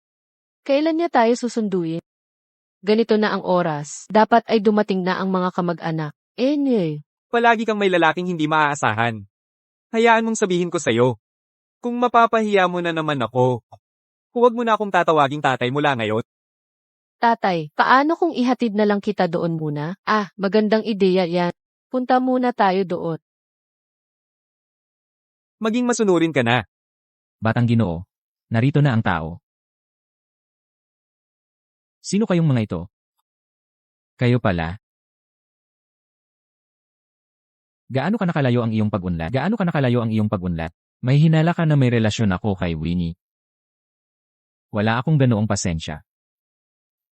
Kailan niya tayo susunduin? Ganito na ang oras. Dapat ay dumating na ang mga kamag-anak. Anyway. Palagi kang may lalaking hindi maaasahan. Hayaan mong sabihin ko sa'yo. Kung mapapahiya mo na naman ako, huwag mo na akong tatawaging tatay mula ngayon. Tatay, paano kung ihatid na lang kita doon muna? Ah, magandang ideya yan. Punta muna tayo doon. Maging masunurin ka na. Batang Ginoo. Narito na ang tao. Sino kayong mga ito? Kayo pala? Gaano ka nakalayo ang iyong pag-unlad? Gaano ka nakalayo ang iyong pag-unlad? May hinala ka na may relasyon ako kay Winnie. Wala akong ganoong pasensya.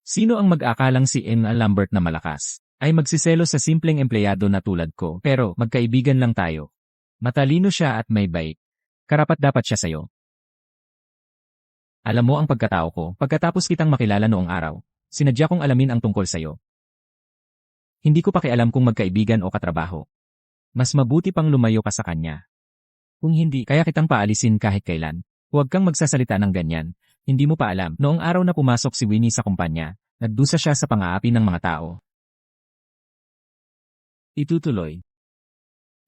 Sino ang mag-akalang si Emma Lambert na malakas? Ay magsiselo sa simpleng empleyado na tulad ko, pero magkaibigan lang tayo. Matalino siya at may bait. Karapat-dapat siya sa'yo. Alam mo ang pagkatao ko, pagkatapos kitang makilala noong araw, sinadya kong alamin ang tungkol sa'yo. Hindi ko pakialam kung magkaibigan o katrabaho. Mas mabuti pang lumayo ka sa kanya. Kung hindi, kaya kitang paalisin kahit kailan. Huwag kang magsasalita ng ganyan. Hindi mo pa alam, noong araw na pumasok si Winnie sa kumpanya, nagdusa siya sa pang-aapi ng mga tao. Itutuloy.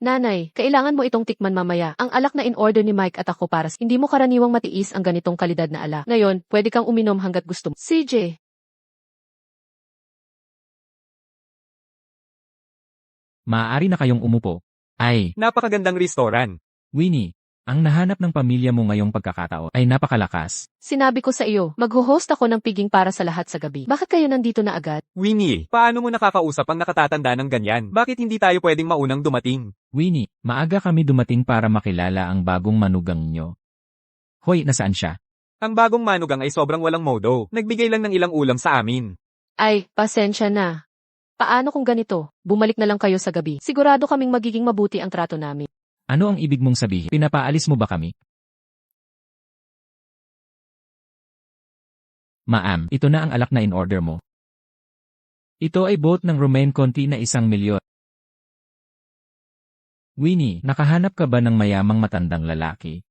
Nanay, kailangan mo itong tikman mamaya. Ang alak na in-order ni Mike at ako para hindi mo karaniwang matiis ang ganitong kalidad na alak. Ngayon, pwede kang uminom hanggat gusto mo. CJ. Maaari na kayong umupo. Ay, Napakagandang restoran. Winnie, ang nahanap ng pamilya mo ngayong pagkakataon ay napakalakas. Sinabi ko sa iyo, mag-host ako ng piging para sa lahat sa gabi. Bakit kayo nandito na agad? Winnie, paano mo nakakausap ang nakatatanda ng ganyan? Bakit hindi tayo pwedeng maunang dumating? Winnie, maaga kami dumating para makilala ang bagong manugang nyo. Hoy, nasaan siya? Ang bagong manugang ay sobrang walang modo. Nagbigay lang ng ilang ulam sa amin. Ay, pasensya na. Paano kung ganito? Bumalik na lang kayo sa gabi. Sigurado kaming magiging mabuti ang trato namin. Ano ang ibig mong sabihin? Pinapaalis mo ba kami? Ma'am, ito na ang alak na in-order mo. Ito ay boat ng Romaine Conti na 1,000,000. Winnie, nakahanap ka ba ng mayamang matandang lalaki?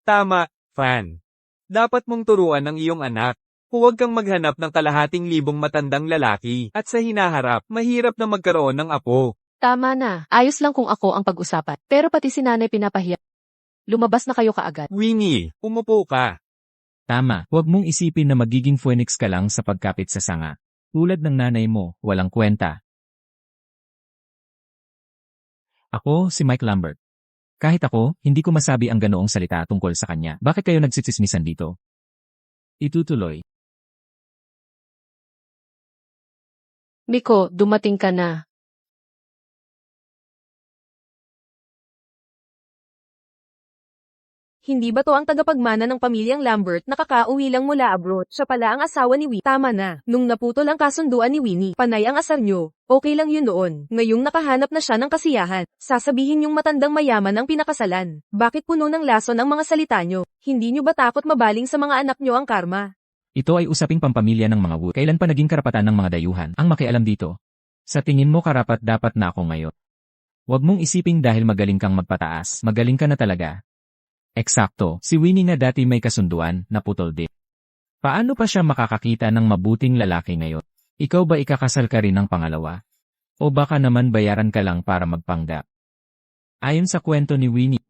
Tama, Fan. Dapat mong turuan ng iyong anak. Huwag kang maghanap ng kalahating libong matandang lalaki. At sa hinaharap, mahirap na magkaroon ng apo. Tama na. Ayos lang kung ako ang pag-usapan. Pero pati si nanay pinapahiya. Lumabas na kayo kaagad. Winnie, umupo ka. Tama, huwag mong isipin na magiging phoenix ka lang sa pagkapit sa sanga. Tulad ng nanay mo, walang kwenta. Ako, si Mike Lambert. Kahit ako, hindi ko masabi ang ganoong salita tungkol sa kanya. Bakit kayo nagsitsismisan dito? Itutuloy. Miko, dumating ka na. Hindi ba to ang tagapagmana ng pamilyang Lambert na kakauwi lang mula abroad? Siya pala ang asawa ni Winnie. Tama na. Nung naputol ang kasunduan ni Winnie, panay ang asar nyo. Okay lang yun noon. Ngayong nakahanap na siya ng kasiyahan. Sasabihin yung matandang mayaman ang pinakasalan. Bakit puno ng lason ang mga salita nyo? Hindi nyo ba takot mabaling sa mga anak nyo ang karma? Ito ay usaping pampamilya ng mga Wood. Kailan pa naging karapatan ng mga dayuhan ang makialam dito? Sa tingin mo karapat dapat na ako ngayon. Huwag mong isiping dahil magaling kang magpataas, magaling ka na talaga. Eksakto, si Winnie na dati may kasunduan, naputol din. Paano pa siya makakakita ng mabuting lalaki ngayon? Ikaw ba ikakasal ka rin ng pangalawa? O baka naman bayaran ka lang para magpanggap? Ayon sa kwento ni Winnie,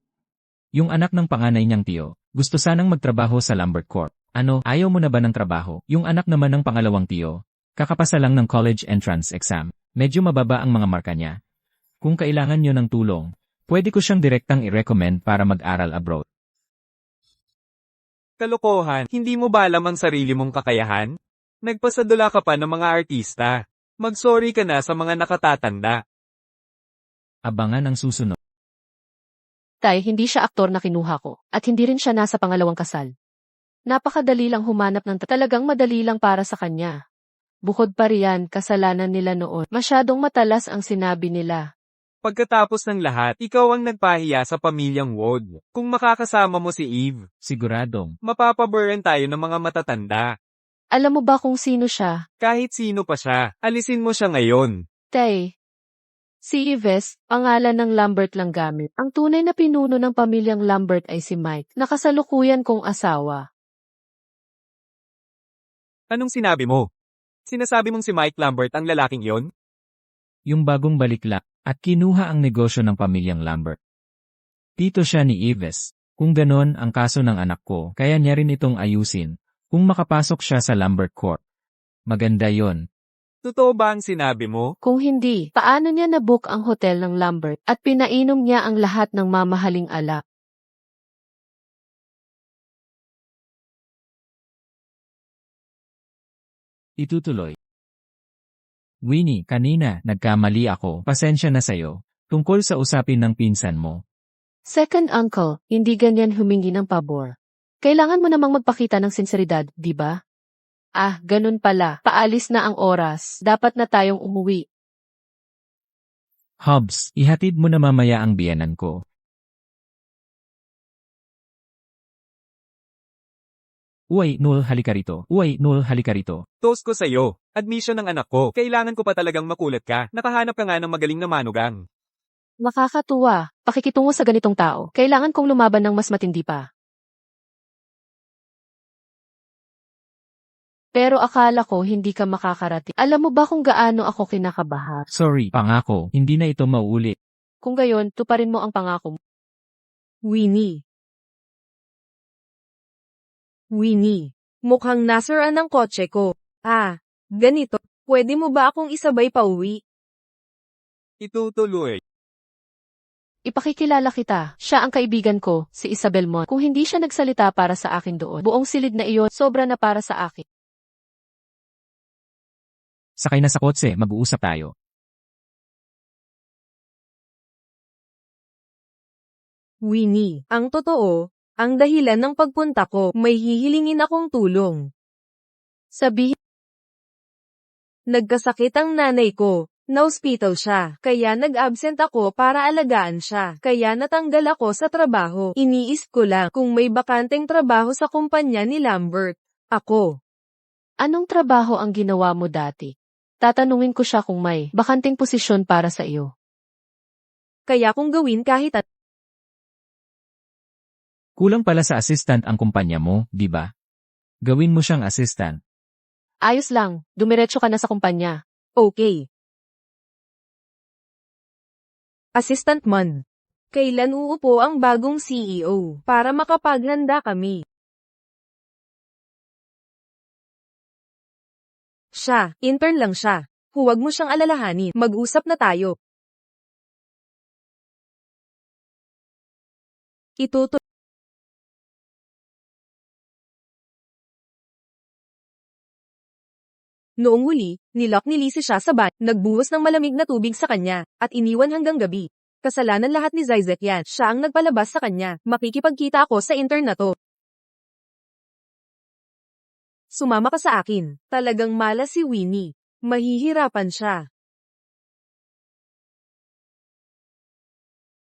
yung anak ng panganay niyang tiyo, gusto sanang magtrabaho sa Lambert Corp. Ano, ayaw mo na ba ng trabaho? Yung anak naman ng pangalawang tiyo, kakapasa lang ng college entrance exam. Medyo mababa ang mga marka niya. Kung kailangan niyo ng tulong, pwede ko siyang direktang i-recommend para mag-aral abroad. Kalokohan, hindi mo ba alam ang sarili mong kakayahan? Nagpasadula ka pa ng mga artista. Mag-sorry ka na sa mga nakatatanda. Abangan ang susunod. Tay, hindi siya aktor na kinuha ko. At hindi rin siya nasa pangalawang kasal. Napakadali lang humanap ng talagang madali lang para sa kanya. Bukod pa riyan, kasalanan nila noon. Masyadong matalas ang sinabi nila. Pagkatapos ng lahat, ikaw ang nagpahiya sa pamilyang Wood. Kung makakasama mo si Eve, Siguradong. mapapaburn tayo ng mga matatanda. Alam mo ba kung sino siya? Kahit sino pa siya, alisin mo siya ngayon. Tay. Si Yves, pangalan ng Lambert lang gamit. Ang tunay na pinuno ng pamilyang Lambert ay si Mike, nakasalukuyan kong asawa. Anong sinabi mo? Sinasabi mong si Mike Lambert ang lalaking yon? Yung bagong balikla, at kinuha ang negosyo ng pamilyang Lambert. Tito siya ni Yves. Kung ganon ang kaso ng anak ko, kaya niya rin itong ayusin. Kung makapasok siya sa Lambert Corp. Maganda yon. Totoo ba ang sinabi mo? Kung hindi, paano niya nabook ang hotel ng Lambert at pinainom niya ang lahat ng mamahaling alak? Itutuloy. Winnie, kanina, nagkamali ako. Pasensya na sayo. Tungkol sa usapin ng pinsan mo. Second uncle, hindi ganyan humingi ng pabor. Kailangan mo namang magpakita ng sinseridad, di ba? Ah, ganun pala. Paalis na ang oras. Dapat na tayong umuwi. Hobbs, ihatid mo na mamaya ang biyanan ko. Uy, Nul, halika rito. Uy, Nul, halika rito. Toast ko sa'yo. Admission ng anak ko. Kailangan ko pa talagang makulat ka. Nakahanap ka nga ng magaling na manugang. Nakakatuwa. Pakikitungo sa ganitong tao. Kailangan kong lumaban ng mas matindi pa. Pero akala ko hindi ka makakarating. Alam mo ba kung gaano ako kinakabahan? Sorry, pangako, hindi na ito mauulit. Kung gayon, tuparin mo ang pangako mo. Winnie. Winnie. Mukhang nasiraan ang kotse ko. Ganito. Pwede mo ba akong isabay pa uwi? Itutuloy. Ipakikilala kita. Siya ang kaibigan ko, si Isabel Mon. Kung hindi siya nagsalita para sa akin doon, buong silid na iyon, sobra na para sa akin. Sakay na sa kotse, mag-uusap tayo. Winnie. Ang totoo, ang dahilan ng pagpunta ko, may hihilingin akong tulong. Sabihin, Nagkasakit ang nanay ko. Na-hospital siya, kaya nag-absent ako para alagaan siya. Kaya natanggal ako sa trabaho. Iniisip ko lang kung may bakanteng trabaho sa kumpanya ni Lambert. Ako. anong trabaho ang ginawa mo dati? Tatanungin ko siya kung may bakanting posisyon para sa iyo. Kaya kung gawin kahit at Kulang pala sa assistant ang kumpanya mo, di ba? Gawin mo siyang assistant. Ayos lang, dumiretso ka na sa kumpanya. okay. Assistant Mon. Kailan uupo ang bagong CEO para makapaghanda kami? Intern lang siya. Huwag mo siyang alalahanin. Mag-usap na tayo. Ituto. Noong huli, nilock ni Lizzie siya sa banyo, nagbuhos ng malamig na tubig sa kanya, at iniwan hanggang gabi. Kasalanan lahat ni Zizek yan, siya ang nagpalabas sa kanya. Makikipagkita ako sa intern na to. Sumama ka sa akin. Talagang malas si Winnie. Mahihirapan siya.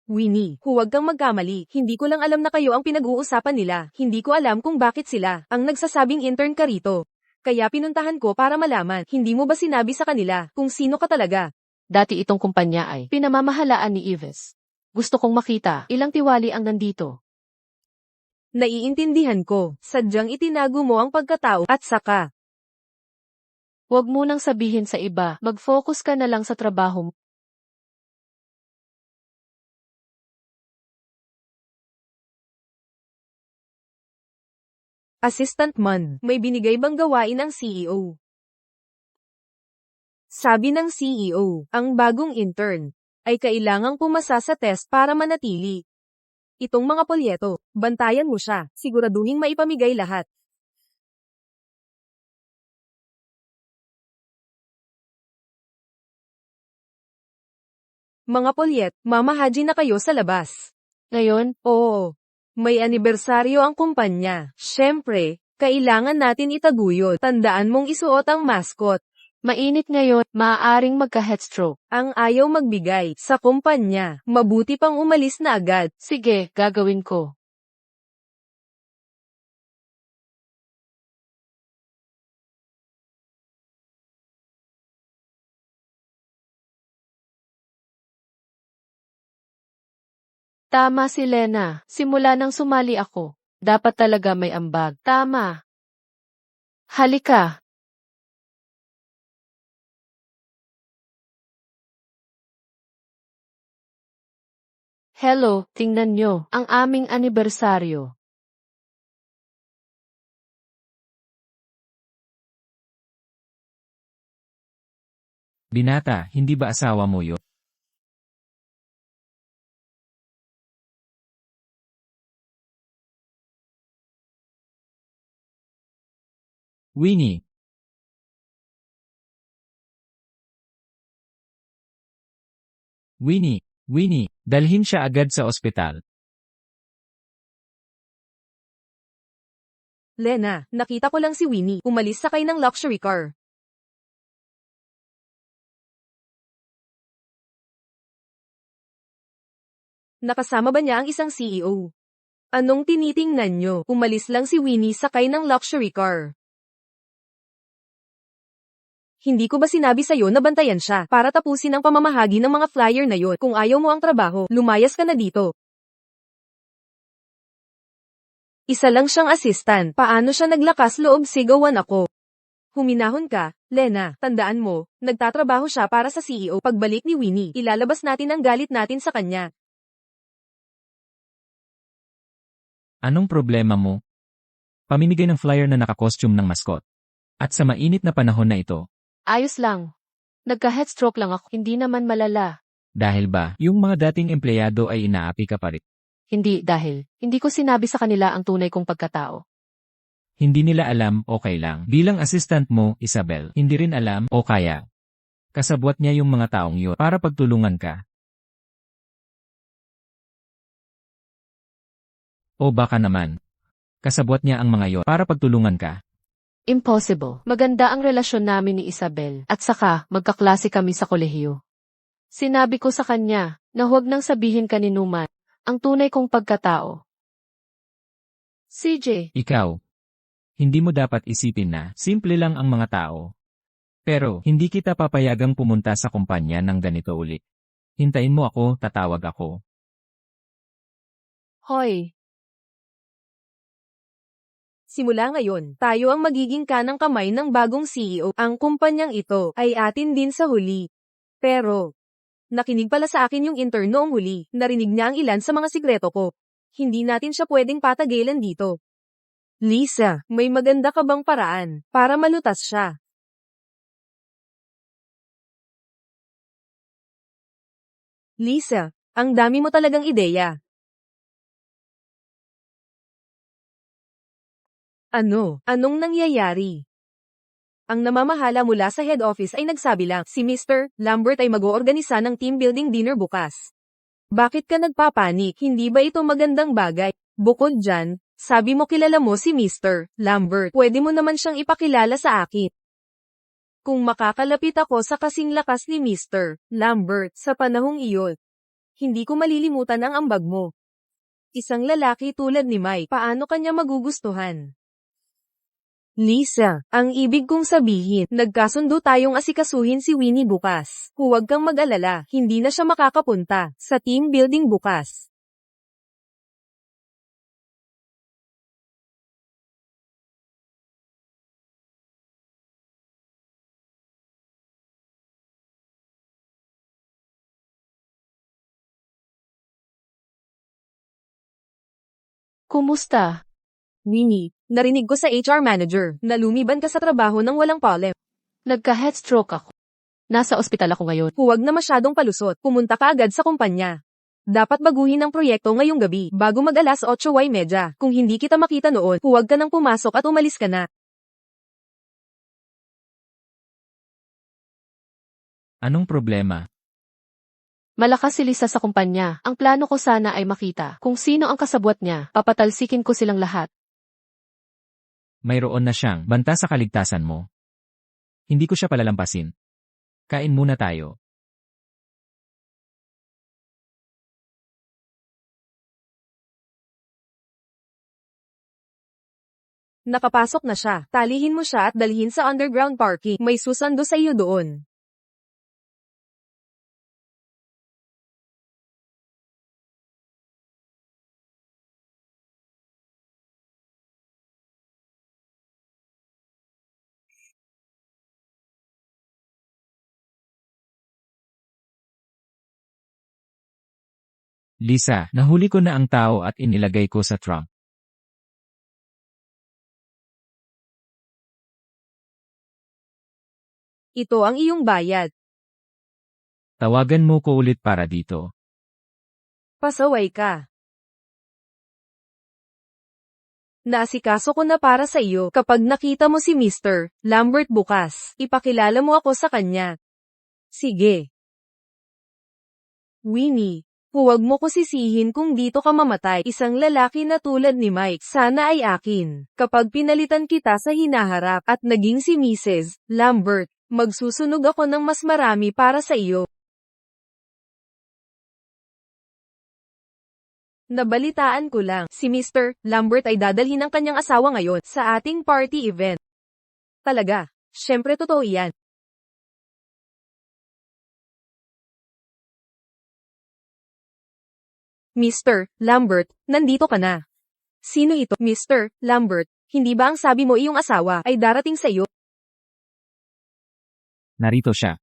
Winnie, huwag kang magkamali. Hindi ko lang alam na kayo ang pinag-uusapan nila. Hindi ko alam kung bakit sila ang nagsasabing intern ka rito. Kaya pinuntahan ko para malaman. Hindi mo ba sinabi sa kanila kung sino ka talaga? Dati itong kumpanya ay pinamamahalaan ni Yves. Gusto kong makita ilang tiwali ang nandito. Naiintindihan ko. Sadyang itinago mo ang pagkatao at saka. Huwag mo nang sabihin sa iba, mag-focus ka na lang sa trabaho mo. Assistant Mon, may binigay bang gawain ang CEO? Sabi ng CEO, ang bagong intern ay kailangang pumasa sa test para manatili. Itong mga polyeto, bantayan mo siya, siguraduhing maipamigay lahat. Mga polyet, mamahaji na kayo sa labas. Ngayon, Oo. May anibersaryo ang kumpanya. Siyempre, kailangan natin itaguyod. Tandaan mong isuot ang mascot. mainit ngayon, maaaring magka-headstroke. Ang ayaw magbigay sa kumpanya. Mabuti pang umalis na agad. Sige, gagawin ko. Tama si Lena. Simula nang sumali ako. Dapat talaga may ambag. Tama. Halika. Hello, tingnan nyo, ang aming anibersaryo. Binata, hindi ba asawa mo yun? Winnie. Winnie, dalhin siya agad sa ospital. Lena, nakita ko lang si Winnie. Umalis sakay ng luxury car. Nakasama ba niya ang isang CEO? Anong tinitingnan nyo? Umalis lang si Winnie sakay ng luxury car. Hindi ko ba sinabi sa'yo na bantayan siya para tapusin ang pamamahagi ng mga flyer na yon? Kung ayaw mo ang trabaho, lumayas ka na dito. Isa lang siyang assistant. Paano siya naglakas loob sigawan ako? Huminahon ka, Lena. Tandaan mo, nagtatrabaho siya para sa CEO. Pagbalik ni Winnie, ilalabas natin ang galit natin sa kanya. Anong problema mo? Pamimigay ng flyer na nakakostume ng mascot. At sa mainit na panahon na ito, Ayos lang. Nagka-headstroke lang ako, hindi naman malala. dahil ba, yung mga dating empleyado ay inaapi ka pa rin. Hindi ko sinabi sa kanila ang tunay kong pagkatao. Hindi nila alam, okay lang. Bilang assistant mo, Isabel, hindi rin alam, o kaya. Kasabwat niya yung mga taong yun para pagtulungan ka. O baka naman, kasabwat niya ang mga yon para pagtulungan ka. Impossible. Maganda ang relasyon namin ni Isabel, at saka, magkaklase kami sa kolehiyo. Sinabi ko sa kanya, na huwag nang sabihin kaninuman, ang tunay kong pagkatao. CJ, Ikaw, hindi mo dapat isipin na simple lang ang mga tao. Pero, hindi kita papayagang pumunta sa kumpanya ng ganito uli. Hintayin mo ako, tatawag ako. hoy, Simula ngayon, tayo ang magiging kanang kamay ng bagong CEO. Ang kumpanyang ito ay atin din sa huli. Pero, nakinig pala sa akin yung intern noong huli. Narinig niya ang ilan sa mga sikreto ko. Hindi natin siya pwedeng patagilan dito. Lisa, may maganda ka bang paraan para malutas siya? Lisa, ang dami mo talagang ideya. Anong nangyayari? Ang namamahala mula sa head office ay nagsabi lang, si Mr. Lambert ay mag-oorganisa ng team building dinner bukas. Bakit ka nagpapanik? Hindi ba ito magandang bagay? Bukod dyan, sabi mo kilala mo si Mr. Lambert. Pwede mo naman siyang ipakilala sa akin. Kung makakalapit ako sa kasing lakas ni Mr. Lambert sa panahong iyon, hindi ko malilimutan ang ambag mo. Isang lalaki tulad ni Mike, paano kanya magugustuhan? Lisa, ang ibig kong sabihin, nagkasundo tayong asikasuhin si Winnie bukas. Huwag kang mag-alala, hindi na siya makakapunta sa team building bukas. kumusta? Winnie, narinig ko sa HR manager na lumiban ka sa trabaho ng walang palem. Nagka-headstroke ako. Nasa ospital ako ngayon. Huwag na masyadong palusot, pumunta ka agad sa kumpanya. Dapat baguhin ang proyekto ngayong gabi, bago mag-alas 8:30. Kung hindi kita makita noon, huwag ka nang pumasok at umalis ka na. Anong problema? Malakas si Lisa sa kumpanya. Ang plano ko sana ay makita kung sino ang kasabwat niya. Papatalsikin ko silang lahat. Mayroon na siyang banta sa kaligtasan mo. Hindi ko siya palalampasin. Kain muna tayo. Nakapasok na siya. Talihin mo siya at dalhin sa underground parking. May susando sa iyo doon. Lisa, nahuli ko na ang tao at inilagay ko sa trunk. Ito ang iyong bayad. Tawagan mo ko ulit para dito. Pasaway ka. Naasikaso ko na para sa iyo. Kapag nakita mo si Mr. Lambert bukas, ipakilala mo ako sa kanya. Sige. Winnie, huwag mo ko sisihin kung dito ka mamatay. Isang lalaki na tulad ni Mike, sana ay akin. Kapag pinalitan kita sa hinaharap at naging si Mrs. Lambert, magsusunog ako ng mas marami para sa iyo. Nabalitaan ko lang, si Mr. Lambert ay dadalhin ng kanyang asawa ngayon sa ating party event. Talaga, syempre totoo iyan. Mr. Lambert, nandito ka na. Sino ito, Mr. Lambert? Hindi ba ang sabi mo iyong asawa ay darating sa iyo? Narito siya.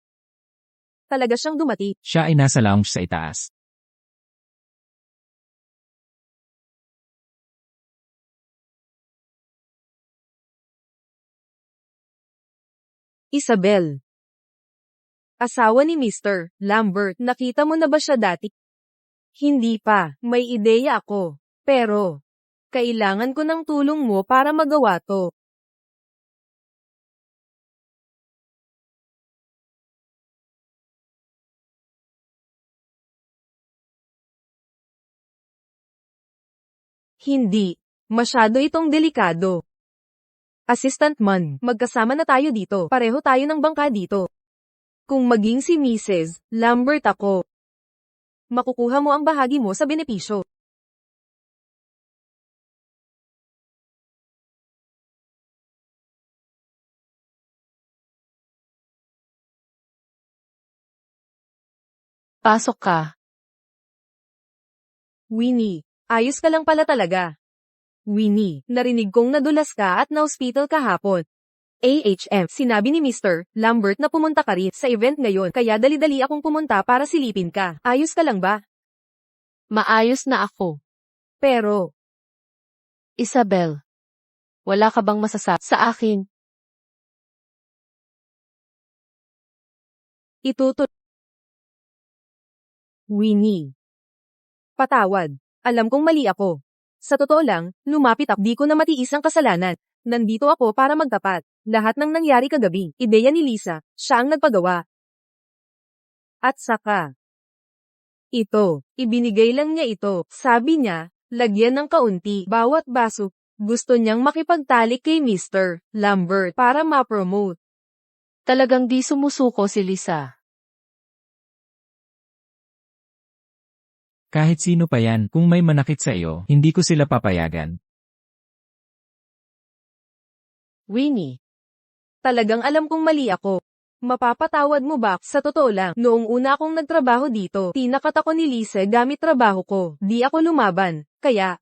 Talaga siyang dumati. Siya ay nasa lounge sa itaas. Isabel. Asawa ni Mr. Lambert, nakita mo na ba siya dati? Hindi pa, may ideya ako. Pero, kailangan ko ng tulong mo para magawa to. Hindi. Masyado itong delikado. Assistant man, magkasama na tayo dito. Pareho tayo ng bangka dito. Kung maging si Mrs. Lambert ako, makukuha mo ang bahagi mo sa benepisyo. Pasok ka. Winnie, ayos ka lang pala talaga. Winnie, narinig kong nadulas ka at na-hospital kahapon. Sinabi ni Mr. Lambert na pumunta ka rin sa event ngayon kaya dali-dali akong pumunta para silipin ka. Ayos ka lang ba? Maayos na ako. Pero, Isabel, wala ka bang masasabi sa akin? ituto. Winnie. Patawad. Alam kong mali ako. Sa totoo lang, lumapit ako. Di ko na matiis ang kasalanan. Nandito ako para magtapat. Lahat ng nangyari kagabi, ideya ni Lisa, siya ang nagpagawa. At saka, ito, ibinigay lang niya ito. Sabi niya, lagyan ng kaunti, bawat baso. Gusto niyang makipagtalik kay Mr. Lambert para ma-promote. Talagang di sumusuko si Lisa. Kahit sino pa yan, kung may manakit sa iyo, hindi ko sila papayagan. Winnie, Talagang alam kong mali ako. Mapapatawad mo ba? Sa totoo lang, noong una akong nagtrabaho dito, tinakat ako ni Lisa gamit trabaho ko. Di ako lumaban. Kaya,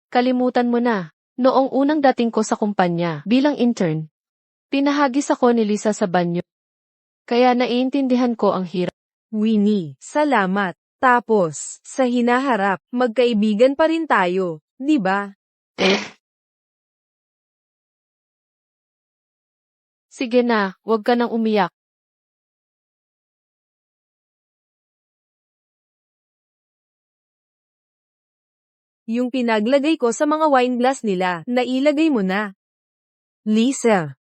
kalimutan mo na. Noong unang dating ko sa kumpanya, bilang intern, pinahagis ako ni Lisa sa banyo. Kaya naiintindihan ko ang hirap. Winnie, salamat. Tapos, sa hinaharap, magkaibigan pa rin tayo, di ba? Sige na, huwag ka nang umiyak. Yung pinaglagay ko sa mga wine glass nila, nailagay mo na. Lisa,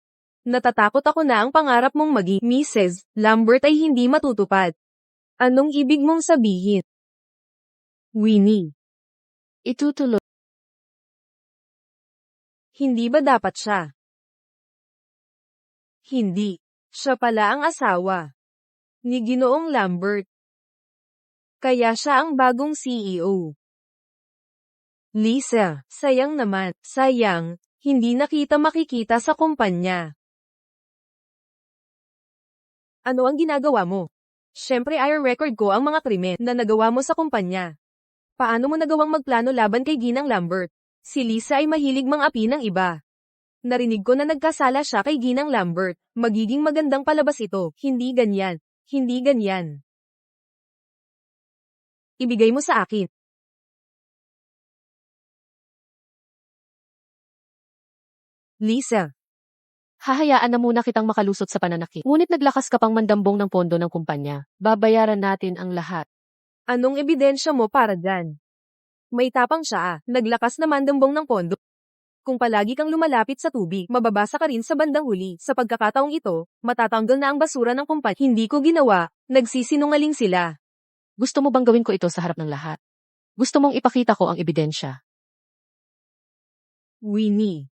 natatakot ako na ang pangarap mong maging Mrs. Lambert ay hindi matutupad. Anong ibig mong sabihin? Winnie, Itutuloy. hindi ba dapat siya? Hindi. Siya pala ang asawa ni Ginoong Lambert. Kaya siya ang bagong CEO. Lisa, sayang naman. Sayang, hindi na kita makikita sa kumpanya. Ano ang ginagawa mo? Siyempre record ko ang mga krimen na nagawa mo sa kumpanya. Paano mo nagawang magplano laban kay Ginang Lambert? Si Lisa ay mahilig mang-api ng iba. Narinig ko na nagkasala siya kay Ginang Lambert. Magiging magandang palabas ito. Hindi ganyan. Hindi ganyan. Ibigay mo sa akin. Lisa, Hahayaan na muna kitang makalusot sa pananakit. Ngunit naglakas ka pang mandambong ng pondo ng kumpanya. Babayaran natin ang lahat. anong ebidensya mo para dyan? May tapang siya naglakas naman dambong ng pondo. Kung palagi kang lumalapit sa tubig, mababasa ka rin sa bandang huli. Sa pagkakataong ito, matatanggal na ang basura ng kumpanya. Hindi ko ginawa, nagsisinungaling sila. Gusto mo bang gawin ko ito sa harap ng lahat? Gusto mong ipakita ko ang ebidensya? Winnie.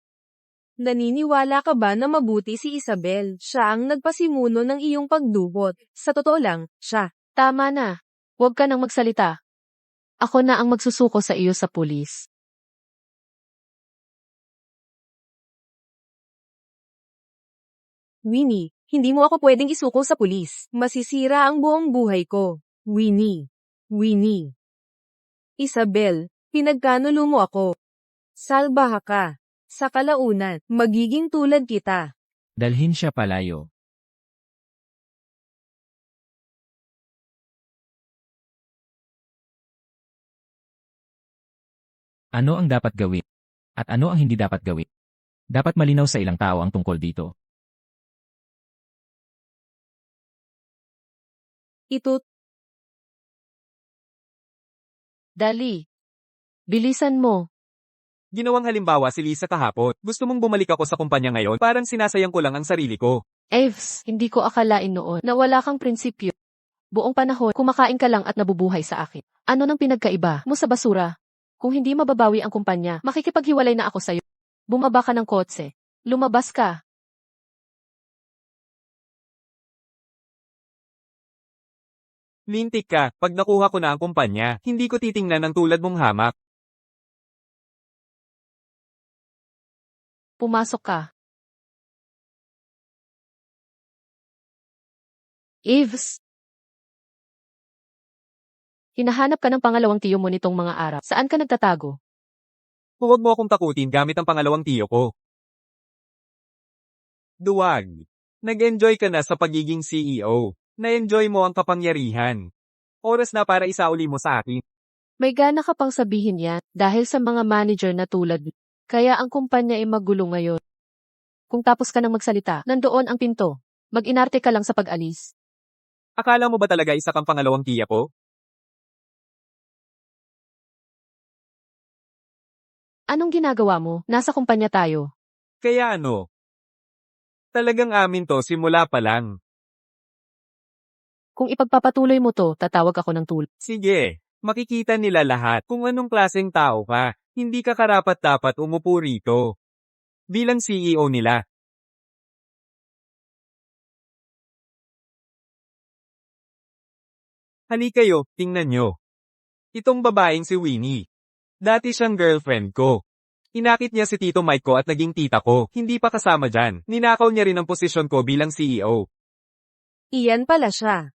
Naniniwala ka ba na mabuti si Isabel? Siya ang nagpasimuno ng iyong pagdubot. Sa totoo lang, siya. Tama na. Huwag ka nang magsalita. Ako na ang magsusuko sa iyo sa pulis. Winnie, hindi mo ako pwedeng isuko sa pulis. Masisira ang buong buhay ko. Winnie. Winnie. Isabel, pinagkanulo mo ako. Salbaha ka. Sa kalaunan, magiging tulad kita. Dalhin siya palayo. Ano ang dapat gawin? At ano ang hindi dapat gawin? Dapat malinaw sa ilang tao ang tungkol dito. Ito, Dali. Bilisan mo. Ginawang halimbawa si Lisa kahapon. Gusto mong bumalik ako sa kumpanya ngayon? Parang sinasayang ko lang ang sarili ko. Aves, hindi ko akalain noon na wala kang prinsipyo. Buong panahon, kumakain ka lang at nabubuhay sa akin. Ano nang pinagkaiba mo sa basura? Kung hindi mababawi ang kumpanya, makikipaghiwalay na ako sa'yo. Bumaba ka ng kotse. Lumabas ka. Lintik ka, pag nakuha ko na ang kumpanya, hindi ko titingnan ng tulad mong hamak. Pumasok ka. Eves. Hinahanap ka ng pangalawang tiyo mo nitong mga araw. Saan ka nagtatago? Huwag mo akong takutin gamit ang pangalawang tiyo ko. Duwag. Nag-enjoy ka na sa pagiging CEO. Na-enjoy mo ang kapangyarihan. Oras na para isauli mo sa akin. May gana ka pang sabihin yan dahil sa mga manager na tulad mo. Kaya ang kumpanya ay magulo ngayon. Kung tapos ka nang magsalita, nandoon ang pinto. Mag-inarte ka lang sa pag-alis. Akala mo ba talaga isa kang pangalawang tiya ko? Anong ginagawa mo? Nasa kumpanya tayo. Kaya ano? Talagang amin to simula pa lang. Kung ipagpapatuloy mo to, tatawag ako ng tulong. Sige, makikita nila lahat kung anong klaseng tao ka. Hindi ka karapat-dapat umupo rito. Bilang CEO nila. Halika kayo, tingnan nyo. Itong babaeng si Winnie. Dati siyang girlfriend ko. Inakit niya si Tito Mike ko at naging tita ko. Hindi pa kasama dyan. Ninakaw niya rin ang posisyon ko bilang CEO. iyan pala siya.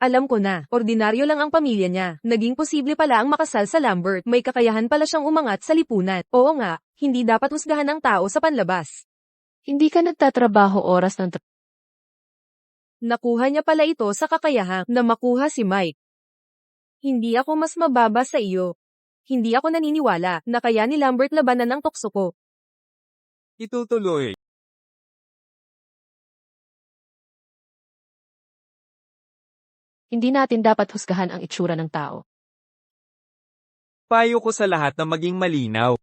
Alam ko na, ordinaryo lang ang pamilya niya. Naging posible pala ang makasal sa Lambert. May kakayahan pala siyang umangat sa lipunan. Oo nga, hindi dapat husgahan ang tao sa panlabas. Hindi ka nagtatrabaho oras ng Nakuha niya pala ito sa kakayahang na makuha si Mike. Hindi ako mas mababa sa iyo. Hindi ako naniniwala na kaya ni Lambert labanan ang tukso ko. Itutuloy. Hindi natin dapat husgahan ang itsura ng tao. Payo ko sa lahat na maging malinaw.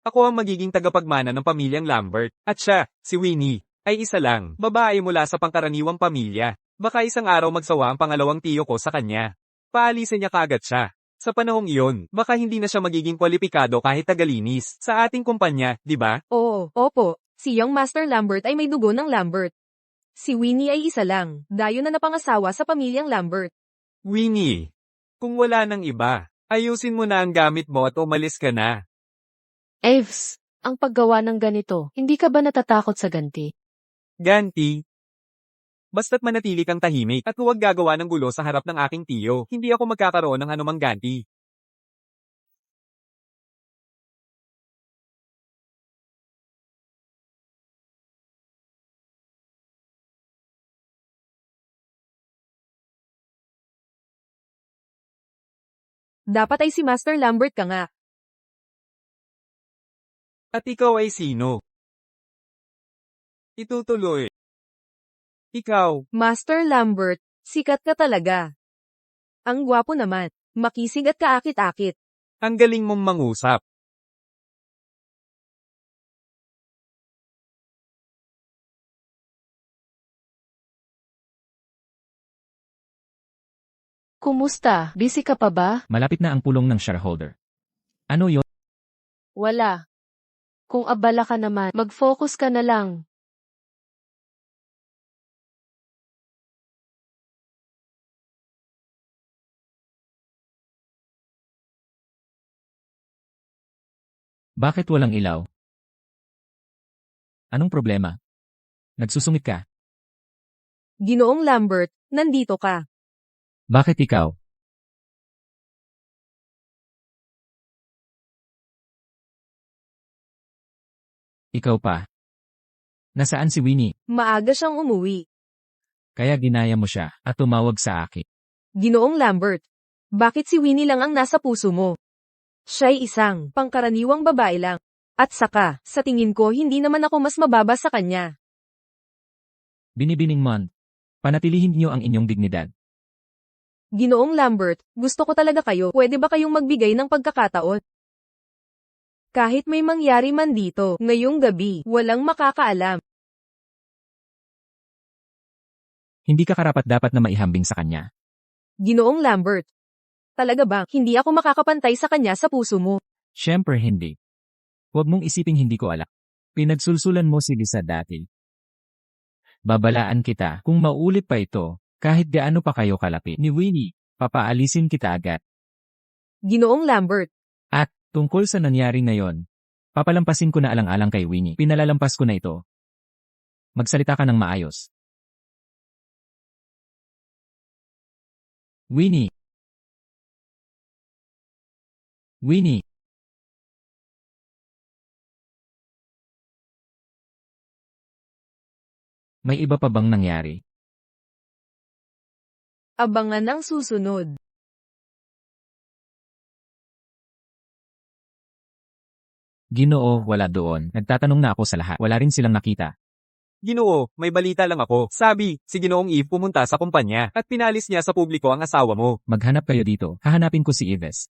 Ako ang magiging tagapagmana ng pamilyang Lambert. At siya, si Winnie, ay isa lang, babae mula sa pangkaraniwang pamilya. Baka isang araw magsawa ang pangalawang tiyo ko sa kanya. Paalisin niya kaagad siya. Sa panahong iyon, baka hindi na siya magiging kwalipikado kahit tagalinis sa ating kumpanya, di ba? Oo, opo, si Young Master Lambert ay may dugo ng Lambert. Si Winnie ay isa lang, dayo na napangasawa sa pamilyang Lambert. Winnie, kung wala nang iba, ayusin mo na ang gamit mo at umalis ka na. Aves, ang paggawa ng ganito, hindi ka ba natatakot sa ganti? Ganti. Basta't manatili kang tahimik at huwag gagawa ng gulo sa harap ng aking tiyo, hindi ako magkakaroon ng anumang ganti. Dapat ay si Master Lambert ka nga. At ikaw ay sino? Itutuloy. Ikaw, Master Lambert, sikat ka talaga. Ang gwapo naman, makisig at kaakit-akit. ang galing mong mangusap. Kumusta? Busy ka pa ba? Malapit na ang pulong ng shareholder. Ano yon? Wala. Kung abala ka naman, mag-focus ka na lang. Bakit walang ilaw? Anong problema? Nagsusungit ka? Ginoong Lambert, nandito ka. Bakit ikaw? Ikaw pa. Nasaan si Winnie? Maaga siyang umuwi. Kaya ginaya mo siya at tumawag sa akin. Ginoong Lambert, bakit si Winnie lang ang nasa puso mo? Siya'y isang pangkaraniwang babae lang. At saka, sa tingin ko hindi naman ako mas mababa sa kanya. Binibining Mon. Panatilihin niyo ang inyong dignidad. Ginoong Lambert, gusto ko talaga kayo. Pwede ba kayong magbigay ng pagkakataon? Kahit may mangyari man dito, ngayong gabi, walang makakaalam. Hindi ka karapat-dapat na maihambing sa kanya. Ginoong Lambert, talaga ba, hindi ako makakapantay sa kanya sa puso mo? Siyempre hindi. Huwag mong isiping hindi ko alam. Pinagsulsulan mo si Lisa dati. Babalaan kita kung maulit pa ito, kahit gaano pa kayo kalapit ni Winnie, papaalisin kita agad. Ginoong Lambert, At, tungkol sa nangyari ngayon, papalampasin ko na alang-alang kay Winnie. Pinalalampas ko na ito. Magsalita ka ng maayos. Winnie. Winnie. May iba pa bang nangyari? abangan ang susunod. Ginoo, wala doon. Nagtatanong na ako sa lahat. Wala rin silang nakita. Ginoo, may balita lang ako. Sabi, si Ginoong Eve pumunta sa kumpanya at pinalis niya sa publiko ang asawa mo. Maghanap kayo dito. Hahanapin ko si Ives.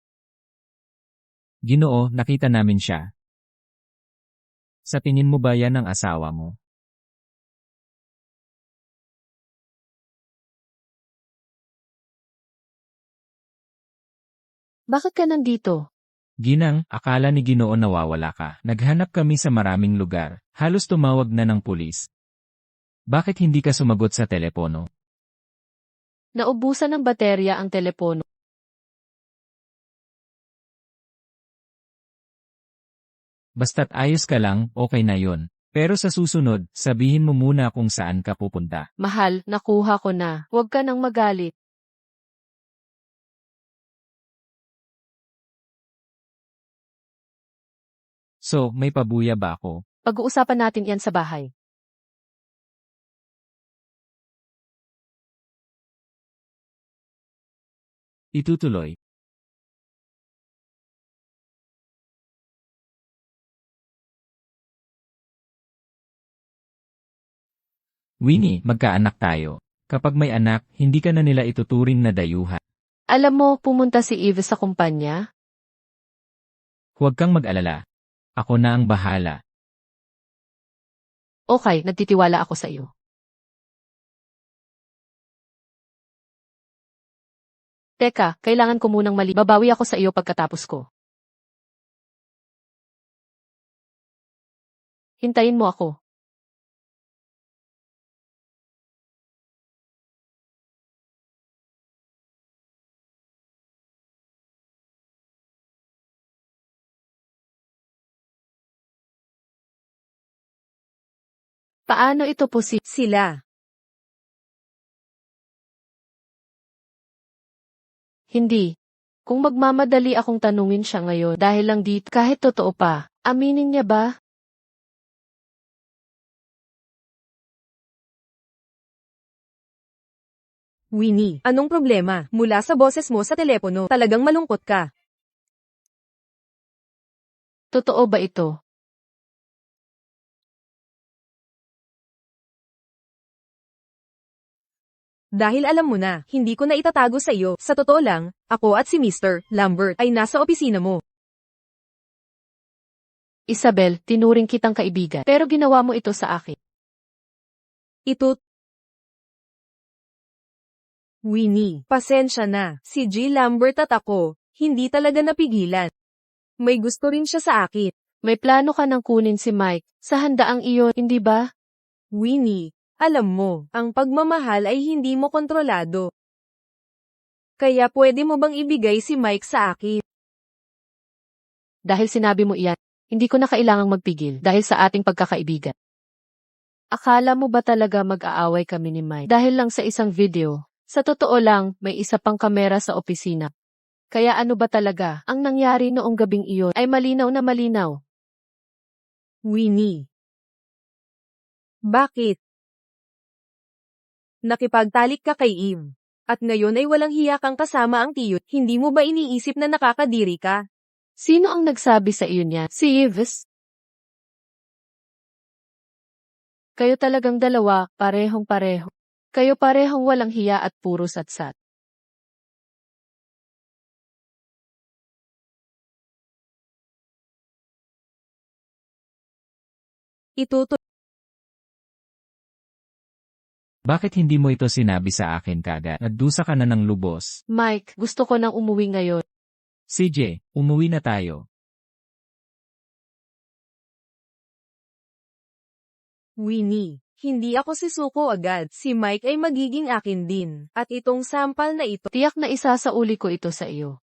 Ginoo, nakita namin siya. Sa tingin mo ba yan ang asawa mo? Bakit ka nandito? Ginang, akala ni Ginoo nawawala ka. Naghanap kami sa maraming lugar. Halos tumawag na ng pulis. Bakit hindi ka sumagot sa telepono? Naubusan ng baterya ang telepono. Basta't ayos ka lang, okay na yon. Pero sa susunod, sabihin mo muna kung saan ka pupunta. Mahal, nakuha ko na. Huwag ka nang magalit. So, may pabuya ba ako? Pag-uusapan natin yan sa bahay. Itutuloy. Winnie, magkaanak tayo. Kapag may anak, hindi ka na nila ituturing na dayuhan. Alam mo, pumunta si Eve sa kumpanya? Huwag kang mag-alala. Ako na ang bahala. Okay, nagtitiwala ako sa iyo. Teka, kailangan ko munang babawi ako sa iyo pagkatapos ko. Hintayin mo ako. Paano ito Sila. Hindi. Kung magmamadali akong tanungin siya ngayon dahil lang dito kahit totoo pa, aminin niya ba? Winnie, anong problema? Mula sa boses mo sa telepono, talagang malungkot ka. Totoo ba ito? Dahil alam mo na, hindi ko na itatago sa iyo. Sa totoo lang, ako at si Mr. Lambert ay nasa opisina mo. Isabel, tinuring kitang kaibigan, pero ginawa mo ito sa akin. Ito. Winnie, pasensya na. Si G. Lambert at ako, hindi talaga napigilan. May gusto rin siya sa akin. May plano ka nang kunin si Mike sa handaang iyon, hindi ba? Winnie, alam mo, ang pagmamahal ay hindi mo kontrolado. Kaya pwede mo bang ibigay si Mike sa akin? Dahil sinabi mo iyan, Hindi ko na kailangang magpigil dahil sa ating pagkakaibigan. Akala mo ba talaga mag-aaway kami ni Mike dahil lang sa isang video? Sa totoo lang, may isa pang kamera sa opisina. Kaya ano ba talaga, ang nangyari noong gabing iyon ay malinaw na malinaw. Winnie. Bakit? Nakipagtalik ka kay Eve. At ngayon ay walang hiya kang kasama ang tiyo. Hindi mo ba iniisip na nakakadiri ka? Sino ang nagsabi sa iyo niya? Si Yves? Kayo talagang dalawa, parehong-pareho. Kayo parehong walang hiya at puro satsat. Ituto. Bakit hindi mo ito sinabi sa akin kaagad? Nagdusa ka na ng lubos. Mike, gusto ko nang umuwi ngayon. CJ, umuwi na tayo. Winnie. Hindi ako sisuko agad. Si Mike ay magiging akin din. At itong sampal na ito. Tiyak na isasauli ko ito sa iyo.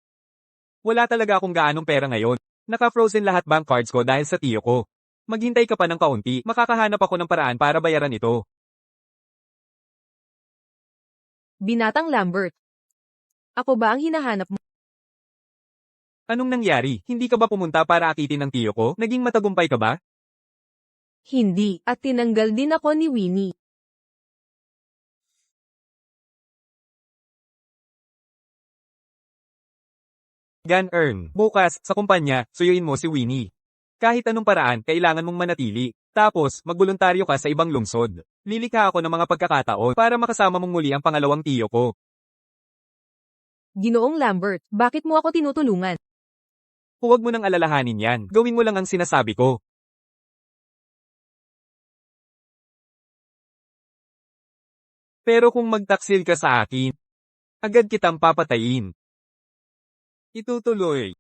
Wala talaga akong gaanong pera ngayon. Naka-frozen lahat bank cards ko dahil sa tiyo ko. Maghintay ka pa ng kaunti, makakahanap ako ng paraan para bayaran ito. Binatang Lambert. Ako ba ang hinahanap mo? Anong nangyari? Hindi ka ba pumunta para akitin ng tiyo ko? Naging matagumpay ka ba? Hindi. At tinanggal din ako ni Winnie. Earn. Bukas, sa kumpanya, suyuin mo si Winnie. Kahit anong paraan, kailangan mong manatili. Tapos, magboluntaryo ka sa ibang lungsod. Lilikha ako ng mga pagkakataon para makasama mong muli ang pangalawang tiyo ko. Ginoong Lambert, bakit mo ako tinutulungan? Huwag mo nang alalahanin yan. Gawin mo lang ang sinasabi ko. Pero kung magtaksil ka sa akin, agad kitang papatayin. Itutuloy.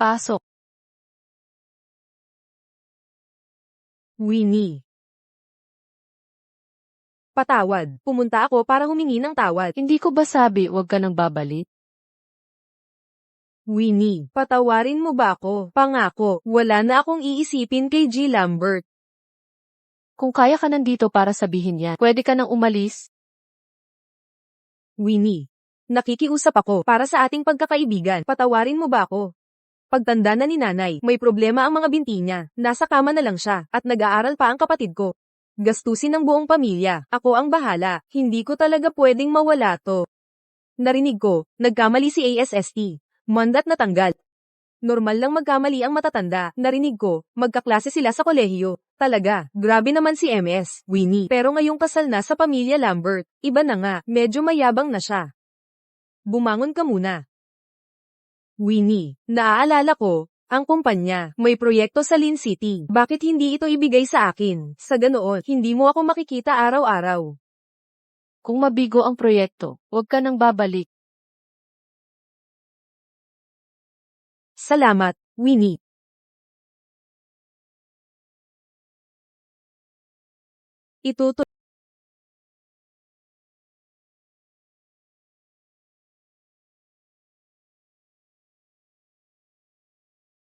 Pasok. Winnie. Patawad. Pumunta ako para humingi ng tawad. Hindi ko ba sabi huwag ka nang babalik? Winnie, patawarin mo ba ako? Pangako, wala na akong iisipin kay G. Lambert. Kung kaya ka nandito para sabihin yan, pwede ka nang umalis? Winnie, nakikiusap ako para sa ating pagkakaibigan. Patawarin mo ba ako? Pagtanda na ni nanay, may problema ang mga binti niya. Nasa kama na lang siya, at nag-aaral pa ang kapatid ko. Gastusin ng buong pamilya. Ako ang bahala. Hindi ko talaga pwedeng mawala to. Narinig ko, nagkamali si ASST. Mandat na tanggal. Normal lang magkamali ang matatanda. Narinig ko, magkaklase sila sa kolehiyo. Talaga, grabe naman si MS, Winnie. Pero ngayong kasal na sa pamilya Lambert, iba na nga, medyo mayabang na siya. Bumangon ka muna. Winnie, naaalala ko, ang kumpanya, may proyekto sa Lin City. Bakit hindi ito ibigay sa akin? Sa ganoon, hindi mo ako makikita araw-araw. Kung mabigo ang proyekto, huwag ka nang babalik. Salamat, Winnie. Ituto.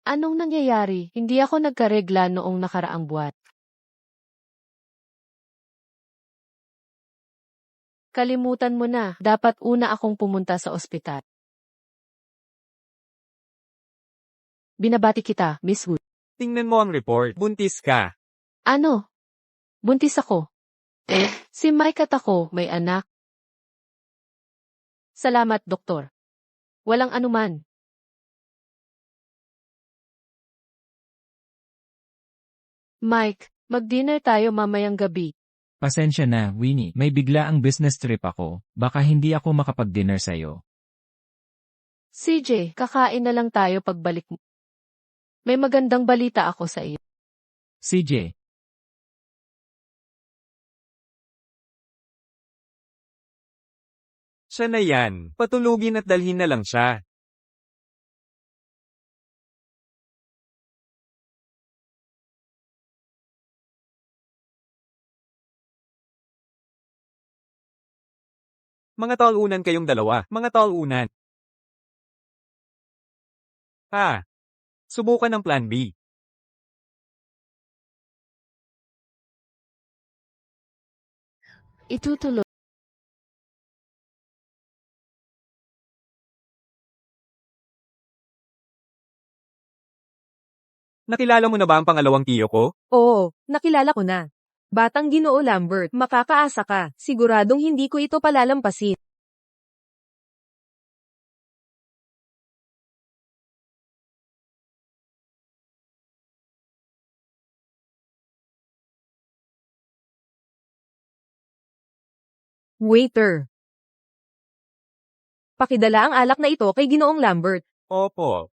Anong nangyayari? Hindi ako nagkaregla noong nakaraang buwan. Kalimutan mo na, dapat una akong pumunta sa ospital. Binabati kita, Miss Wood. Tingnan mo ang report. Buntis ka. Ano? Buntis ako. Si Mike at ako may anak. Salamat, doktor. Walang anuman. Mike, mag-dinner tayo mamayang gabi. Pasensya na, Winnie. May bigla ang business trip ako. Baka hindi ako makapag-dinner sa'yo. CJ, kakain na lang tayo pagbalik mo. May magandang balita ako sa iyo. CJ, Siya na yan. Patulugin at dalhin na lang siya. Mga talunan kayong dalawa, mga talunan. Subukan ng plan B. Itutuloy. Nakilala mo na ba ang pangalawang tiyo ko? Oo, nakilala ko na. Batang Ginoo Lambert, makakaasa ka. Siguradong hindi ko ito palalampasin. Waiter. Pakidala ang alak na ito kay Ginoong Lambert. Opo.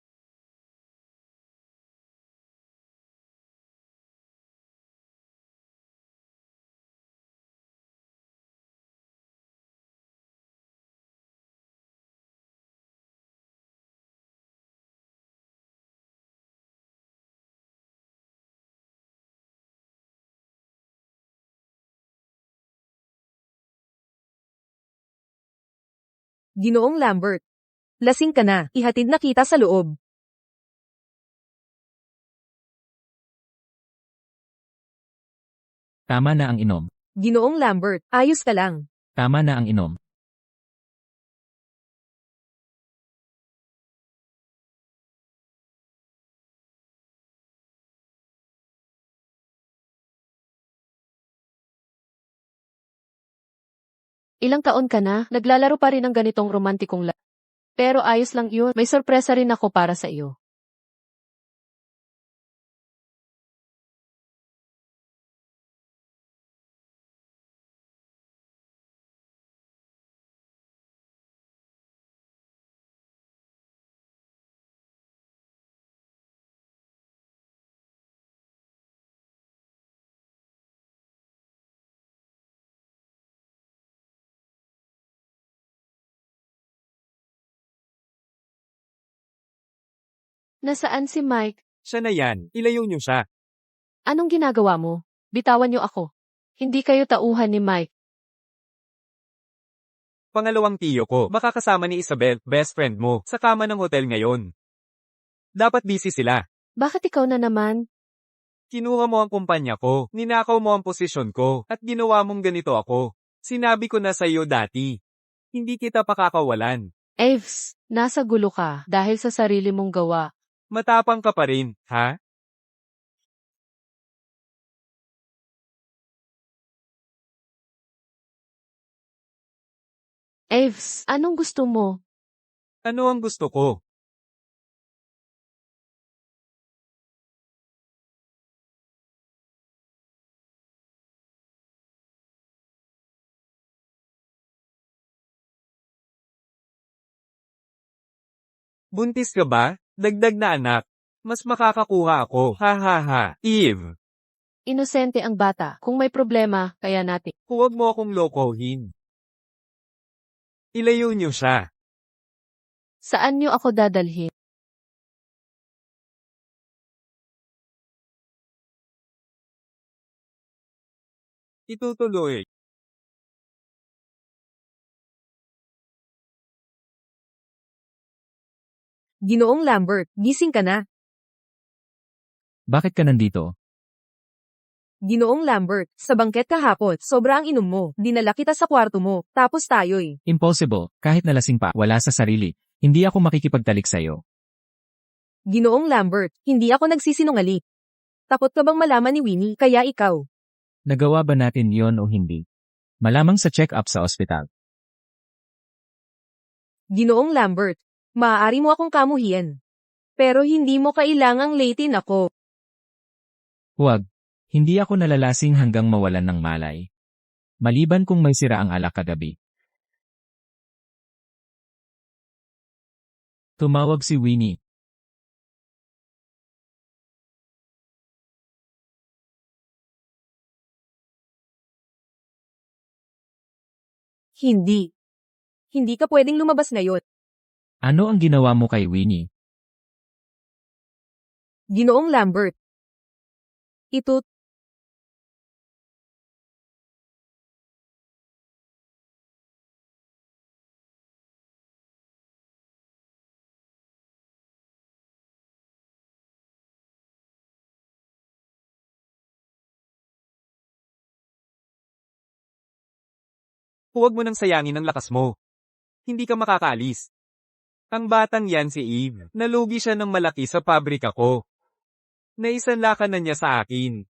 Ginoong Lambert. Lasing ka na, ihatid na kita sa loob. Tama na ang inom. Ginoong Lambert, ayos ka lang. Tama na ang inom. Ilang taon ka na, naglalaro pa rin ng ganitong romantikong Pero ayos lang yun, may sorpresa rin ako para sa iyo. Nasaan si Mike? Siya na yan, ilayo niyo siya. Anong ginagawa mo? Bitawan niyo ako. Hindi kayo tauhan ni Mike. Pangalawang tiyo ko, baka kasama ni Isabel, best friend mo, sa kama ng hotel ngayon. Dapat busy sila. Bakit ikaw na naman? Kinuha mo ang kumpanya ko, ninakaw mo ang posisyon ko, at ginawa mong ganito ako. Sinabi ko na sa iyo dati. Hindi kita pakakawalan. Aves, nasa gulo ka dahil sa sarili mong gawa. Matapang ka pa rin, ha? Aves, anong gusto mo? Ano ang gusto ko? Buntis ka ba? Dagdag na anak. Mas makakakuha ako. Ha ha ha. Eve, Inosente ang bata. Kung may problema, kaya natin. huwag mo akong lokohin. Ilayo niyo siya. Saan niyo ako dadalhin? Itutuloy. Ginoong Lambert, gising ka na. Bakit ka nandito? Ginoong Lambert, sa bangket kahapon, sobra ang inom mo. Dinala kita sa kwarto mo, tapos tayo'y. Impossible, kahit nalasing pa, wala sa sarili. Hindi ako makikipagtalik sa'yo. Ginoong Lambert, hindi ako nagsisinungaling. Takot ka bang malaman ni Winnie, kaya ikaw? Nagawa ba natin yon o hindi? Malamang sa check-up sa ospital. Ginoong Lambert, maaari mo akong kamuhian. Pero hindi mo kailangang latin ako. Huwag. Hindi ako nalalasing hanggang mawalan ng malay. Maliban kung may sira ang alak kagabi. Tumawag si Winnie. Hindi. Hindi ka pwedeng lumabas ngayon. Ano ang ginawa mo kay Winnie? Ginoong Lambert. Ito, Huwag mo nang sayangin ang lakas mo. Hindi ka makakaalis. Ang batang yan si Eve. Nalugi siya ng malaki sa pabrika ko. Naisanlakan na niya sa akin.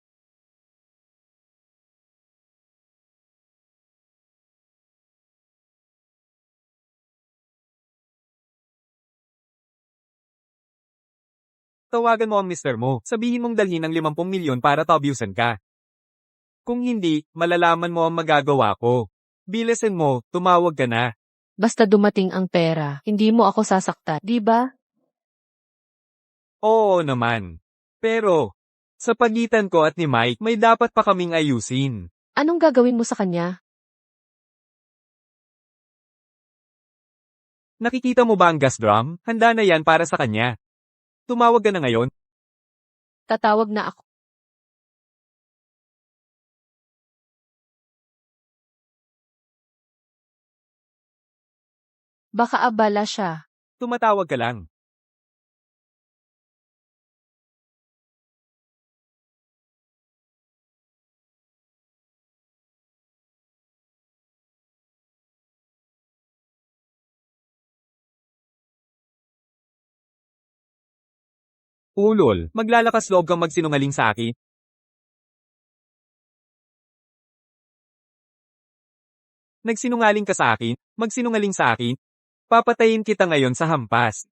Tawagan mo ang mister mo. Sabihin mong dalhin ang 50 milyon para tabyusan ka. Kung hindi, malalaman mo ang magagawa ko. Bilisan mo, tumawag ka na. Basta dumating ang pera, hindi mo ako sasaktan, di ba? Oo naman. Pero, sa pagitan ko at ni Mike, may dapat pa kaming ayusin. Anong gagawin mo sa kanya? Nakikita mo ba ang gas drum? Handa na yan para sa kanya. Tumawag ka na ngayon. Tatawag na ako. Baka abala siya. Tumatawag ka lang. Ulol, maglalakas loob kang magsinungaling sa akin. Nagsinungaling ka sa akin, magsinungaling sa akin. Papatayin kita ngayon sa hampas.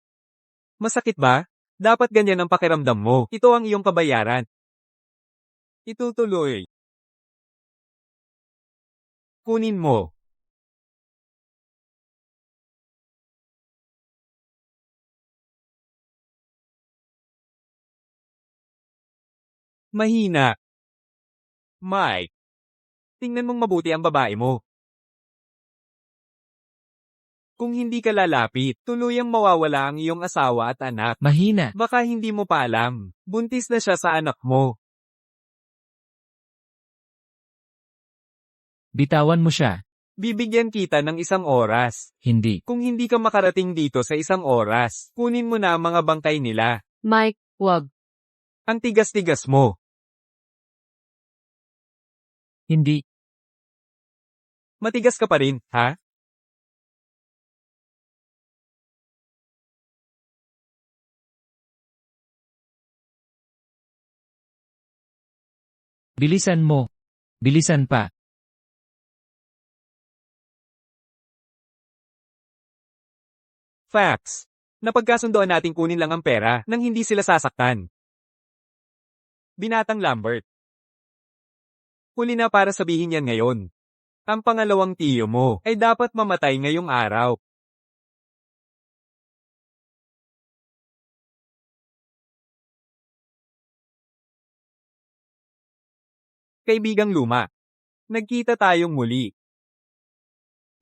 Masakit ba? Dapat ganyan ang pakiramdam mo. Ito ang iyong kabayaran. Itutuloy. Kunin mo. Mahina. Mike, tingnan mong mabuti ang babae mo. Kung hindi ka lalapit, tuluyang mawawala ang iyong asawa at anak. Mahina. Baka hindi mo pa alam, buntis na siya sa anak mo. Bitawan mo siya. Bibigyan kita ng 1 oras. Hindi. Kung hindi ka makarating dito sa 1 oras, kunin mo na ang mga bangkay nila. Mike, wag. Ang tigas-tigas mo. Hindi. Matigas ka pa rin, ha? Bilisan mo. Bilisan pa. Facts. Napagkasundoan nating kunin lang ang pera nang hindi sila sasaktan. Binatang Lambert. Huli na para sabihin yan ngayon. Ang pangalawang tiyo mo ay dapat mamatay ngayong araw. Kaibigang luma. Nagkita tayong muli.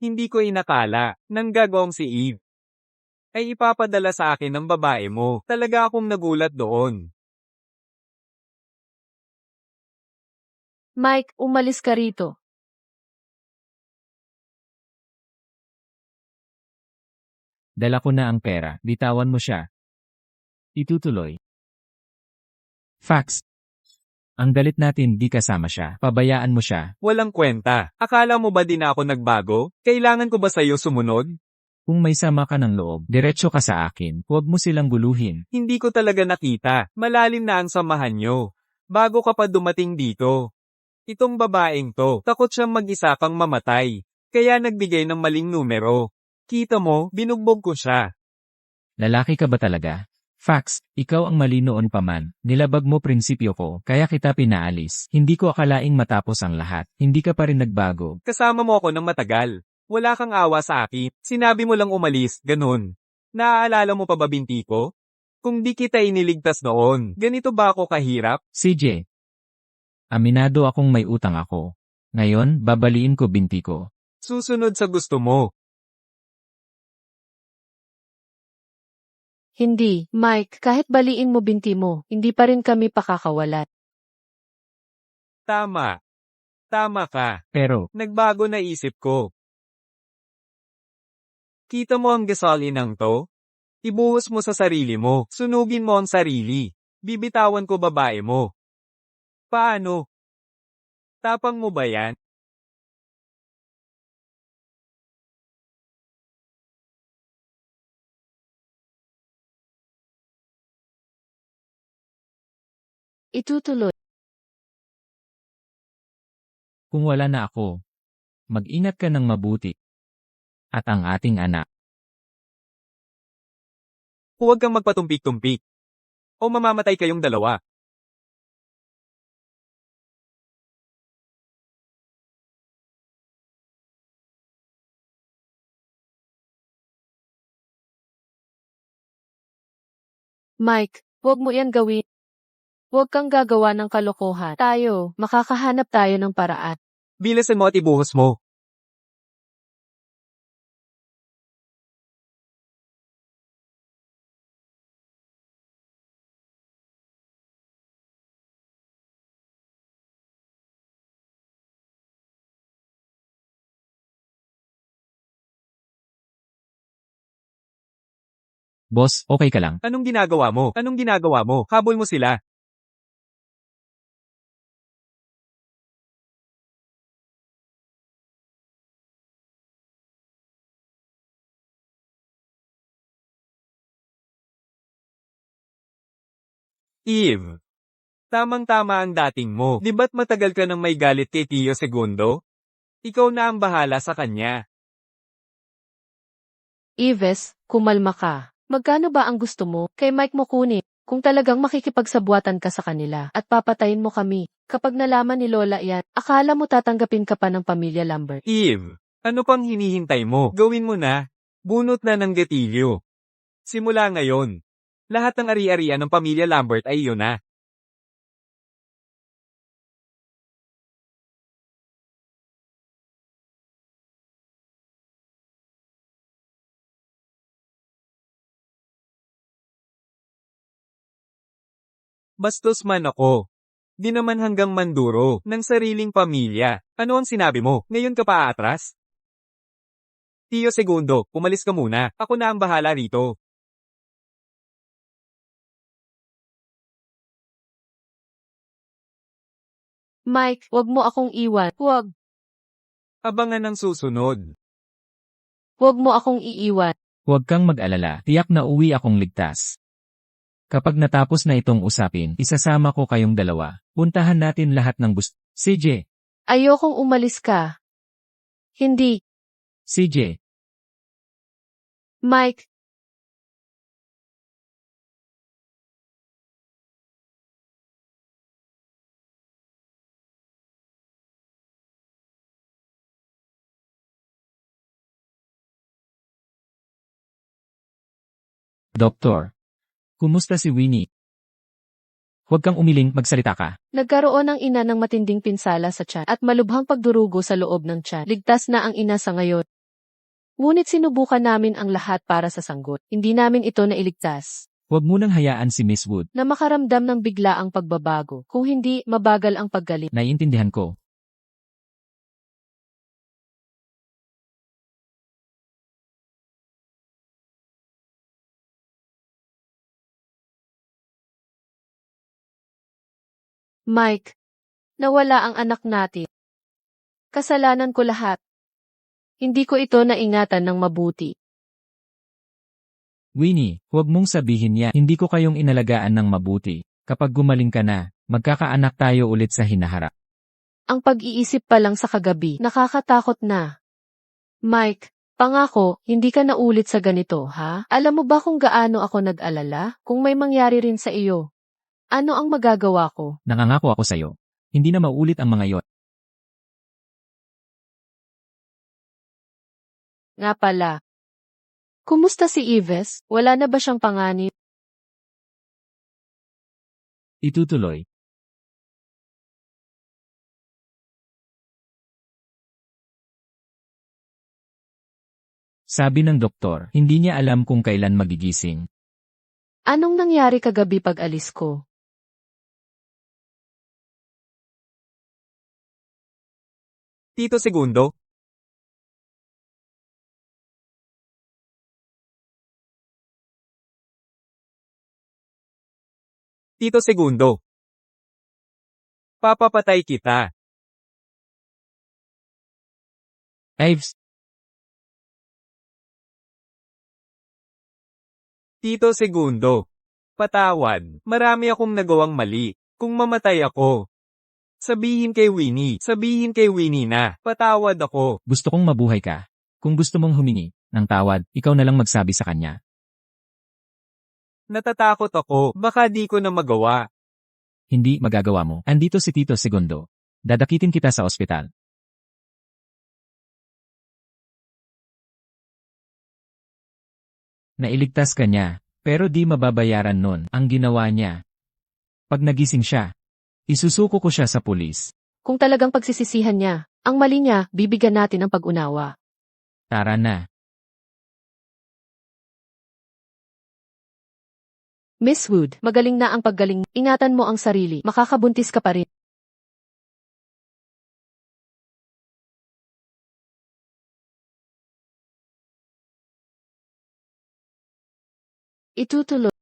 Hindi ko inakala nang gagawang si Eve ay ipapadala sa akin ng babae mo. Talaga akong nagulat doon. Mike, umalis ka rito. Dala ko na ang pera. Bitawan mo siya. Itutuloy. Facts. Ang galit natin di kasama siya. Pabayaan mo siya. Walang kwenta. Akala mo ba di na ako nagbago? Kailangan ko ba sa'yo sumunod? Kung may sama ka ng loob, diretso ka sa akin. Huwag mo silang guluhin. Hindi ko talaga nakita. Malalim na ang samahan nyo. Bago ka pa dumating dito. Itong babaeng to, takot siyang mag-isa kang mamatay. Kaya nagbigay ng maling numero. Kita mo, binugbog ko siya. Lalaki ka ba talaga? Facts, ikaw ang mali noon pa man. Nilabag mo prinsipyo ko, kaya kita pinaalis. Hindi ko akalaing matapos ang lahat. Hindi ka pa rin nagbago. Kasama mo ako ng matagal. Wala kang awa sa akin. Sinabi mo lang umalis, ganun. Naaalala mo pa ba binti ko? Kung di kita iniligtas noon, ganito ba ako kahirap? CJ. Aminado akong may utang ako. Ngayon, babaliin ko binti ko. Susunod sa gusto mo. Hindi, Mike, kahit baliin mo binti mo, hindi pa rin kami pakakawalan. Tama. Tama ka. Pero, Nagbago na isip ko. Kita mo ang gasolinang to? Ibuhos mo sa sarili mo. Sunugin mo ang sarili. Bibitawan ko babae mo. Paano? Tapang mo ba yan? Itutuloy. Kung wala na ako, mag-ingat ka ng mabuti. At ang ating anak. Huwag kang magpatumpik-tumpik. O mamamatay kayong dalawa. Mike, huwag mo yan gawin. Huwag kang gagawa ng kalokohan. Makakahanap tayo ng paraan. Bilisan mo at ibuhos mo. Boss, okay ka lang? Anong ginagawa mo? Anong ginagawa mo? Habol mo sila. Eve. Tamang-tama ang dating mo. Di ba't matagal ka nang may galit kay Tio Segundo? Ikaw na ang bahala sa kanya. Ives, kumalma ka. Magkano ba ang gusto mo? Kay Mike mo kunin. Kung talagang makikipagsabuatan ka sa kanila at papatayin mo kami. Kapag nalaman ni Lola yan, akala mo tatanggapin ka pa ng pamilya Lambert. Eve, ano pang hinihintay mo? Gawin mo na. Bunot na ng gatilyo. Simula ngayon. Lahat ng ari-arian ng pamilya Lambert ay iyon na. Bastos man ako. Di naman hanggang manduro ng sariling pamilya. Ano ang sinabi mo? Ngayon ka pa aatras? Tio Segundo, umalis ka muna. Ako na ang bahala rito. Mike, wag mo akong iwan. Wag. Abangan ang susunod. Wag mo akong iiwan. Huwag kang mag-alala, tiyak na uwi akong ligtas. Kapag natapos na itong usapin, isasama ko kayong dalawa. Puntahan natin lahat ng gusto. CJ, Ayokong umalis ka. Hindi. CJ, Mike, Doktor. Kumusta si Winnie? Huwag kang umiling, magsalita ka. nagkaroon ang ina ng matinding pinsala sa tiyan at malubhang pagdurugo sa loob ng tiyan. Ligtas na ang ina sa ngayon. Ngunit sinubukan namin ang lahat para sa sanggot. Hindi namin ito nailigtas. Huwag munang hayaan si Miss Wood. Na makaramdam ng biglaang pagbabago. Kung hindi, mabagal ang paggaling. Naiintindihan ko. Mike, nawala ang anak natin. Kasalanan ko lahat. Hindi ko ito naingatan ng mabuti. Winnie, huwag mong sabihin niya, hindi ko kayong inalagaan ng mabuti. Kapag gumaling ka na, magkakaanak tayo ulit sa hinaharap. Ang pag-iisip pa lang sa kagabi, nakakatakot na. Mike, pangako, hindi ka na ulit sa ganito, ha? Alam mo ba kung gaano ako nag-alala? Kung may mangyari rin sa iyo. Ano ang magagawa ko? Nangangako ako sa'yo. Hindi na maulit ang mga yon. Nga pala. Kumusta si Ives? Wala na ba siyang panganib? Itutuloy. Sabi ng doktor, hindi niya alam kung kailan magigising. Anong nangyari kagabi pag alis ko? Tito Segundo? Tito Segundo. Papapatay kita. Ives, Tito Segundo. Patawad, marami akong nagawang mali. Kung mamatay ako, sabihin kay Winnie na, patawad ako. Gusto kong mabuhay ka. Kung gusto mong humingi ng tawad, ikaw na lang magsabi sa kanya. Natatakot ako, baka di ko na magawa. Hindi magagawa mo. Andito si Tito Segundo. Dadakitin kita sa ospital. Nailigtas ka niya, pero di mababayaran nun ang ginawa niya. Pag nagising siya, isusuko ko siya sa pulis. Kung talagang pagsisisihan niya, ang mali niya, bibigyan natin ng pag-unawa. Tara na. Miss Wood, magaling na ang paggaling. Ingatan mo ang sarili. Makakabuntis ka pa rin. Itutuloy.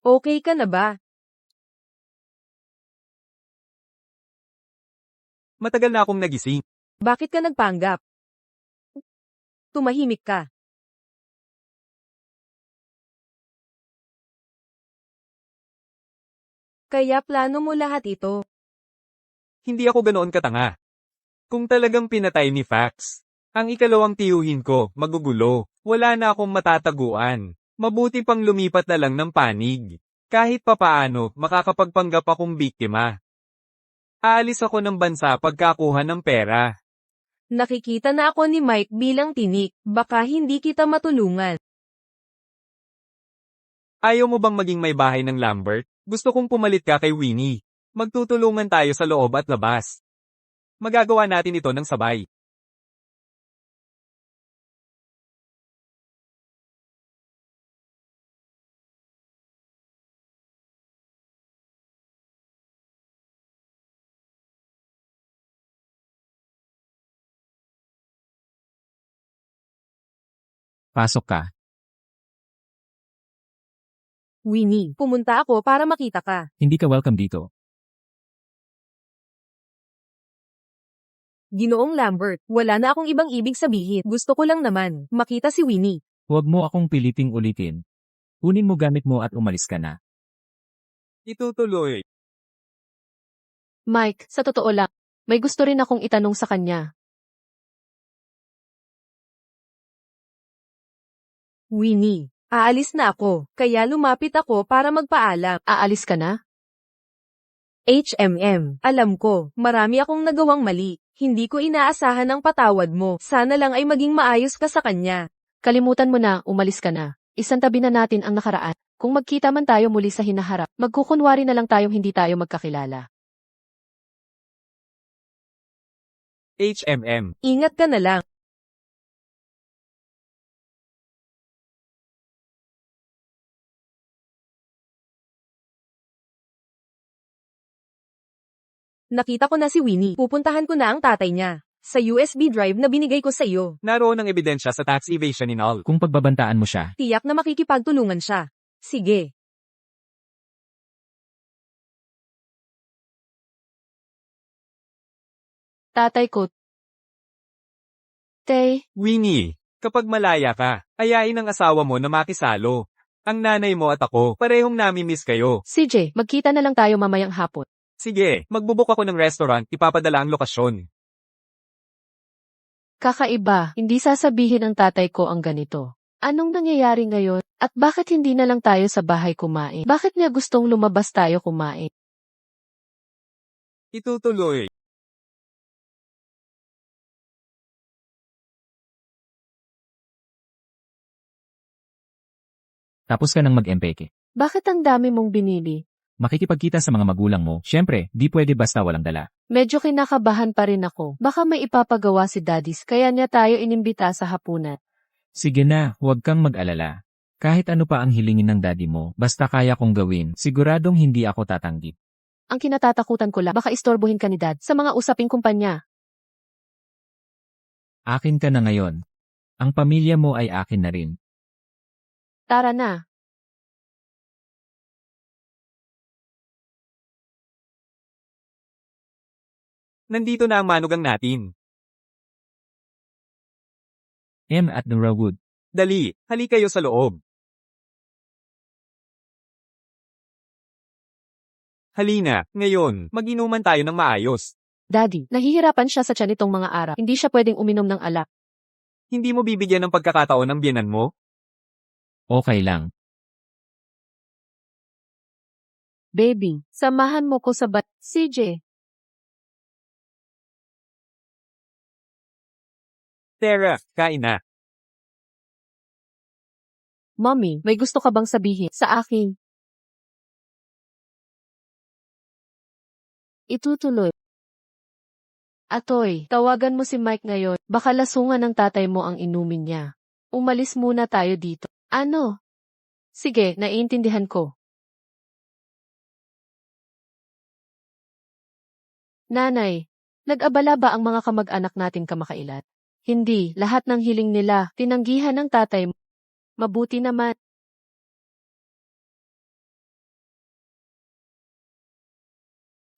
Okay ka na ba? Matagal na akong nagising. Bakit ka nagpanggap? Tumahimik ka. Kaya plano mo lahat ito. Hindi ako ganoon katanga. Kung talagang pinatay ni Fax, ang ikalawang tiyuhin ko, magugulo. Wala na akong matataguan. Mabuti pang lumipat na lang ng panig. Kahit papaano, makakapagpanggap akong biktima. Aalis ako ng bansa pagkakuha ng pera. Nakikita na ako ni Mike bilang tinik. Baka hindi kita matulungan. Ayaw mo bang maging may bahay ng Lambert? Gusto kong pumalit ka kay Winnie. Magtutulungan tayo sa loob at labas. Magagawa natin ito ng sabay. Pasok ka. Winnie, pumunta ako para makita ka. Hindi ka welcome dito. Ginoong Lambert, wala na akong ibang ibig sabihin. Gusto ko lang naman makita si Winnie. Huwag mo akong piliting ulitin. Kunin mo gamit mo at umalis ka na. Itutuloy. Mike, sa totoo lang, may gusto rin akong itanong sa kanya. Winnie, aalis na ako, kaya lumapit ako para magpaalam. Aalis ka na? Alam ko, marami akong nagawang mali. Hindi ko inaasahan ang patawad mo. Sana lang ay maging maayos ka sa kanya. Kalimutan mo na, umalis ka na. Isantabi na natin ang nakaraan. Kung magkita man tayo muli sa hinaharap, magkukunwari na lang tayong hindi tayo magkakilala. Ingat ka na lang. Nakita ko na si Winnie. Pupuntahan ko na ang tatay niya. Sa USB drive na binigay ko sa iyo. Naroon ang ebidensya sa tax evasion and all. Kung pagbabantaan mo siya, Tiyak na makikipagtulungan siya. Sige. Tatay ko. Winnie, kapag malaya ka, ayain ang asawa mo na makisalo. Ang nanay mo at ako, parehong nami-miss kayo. CJ, magkita na lang tayo mamayang hapon. Sige, magbubuk ako ng restaurant, ipapadala ang lokasyon. Kakaiba, hindi sasabihin ng tatay ko ang ganito. Anong nangyayari ngayon? At bakit hindi na lang tayo sa bahay kumain? Bakit niya gustong lumabas tayo kumain? Itutuloy. tapos ka nang mag-empeke. Bakit ang dami mong binili? Makikipagkita sa mga magulang mo, syempre, di pwede basta walang dala. Medyo kinakabahan pa rin ako. Baka may ipapagawa si Daddies kaya niya tayo inimbita sa hapunan. Sige na, huwag kang mag-alala. Kahit ano pa ang hilingin ng daddy mo, basta kaya kong gawin, siguradong hindi ako tatanggi. Ang kinatatakutan ko lang, baka istorbohin ka ni Dad sa mga usaping kumpanya. Akin ka na ngayon. Ang pamilya mo ay akin na rin. Tara na. Nandito na ang manugang natin. At Nora Wood. Dali, hali kayo sa loob. Halina, ngayon, mag-inuman tayo ng maayos. Daddy, nahihirapan siya sa tiyan nitong mga araw. Hindi siya pwedeng uminom ng alak. Hindi mo bibigyan ng pagkakataon ng biyenan mo? Okay lang. Baby, samahan mo ko sa CJ. Tara, kain na. Mommy, may gusto ka bang sabihin sa akin? Itutuloy. Atoy, tawagan mo si Mike ngayon. Baka lasungan ng tatay mo ang inumin niya. Umalis muna tayo dito. Ano? Sige, naiintindihan ko. Nanay, nag-abala ba ang mga kamag-anak natin kamakailan? Hindi, lahat ng hiling nila, tinanggihan ng tatay mo. Mabuti naman.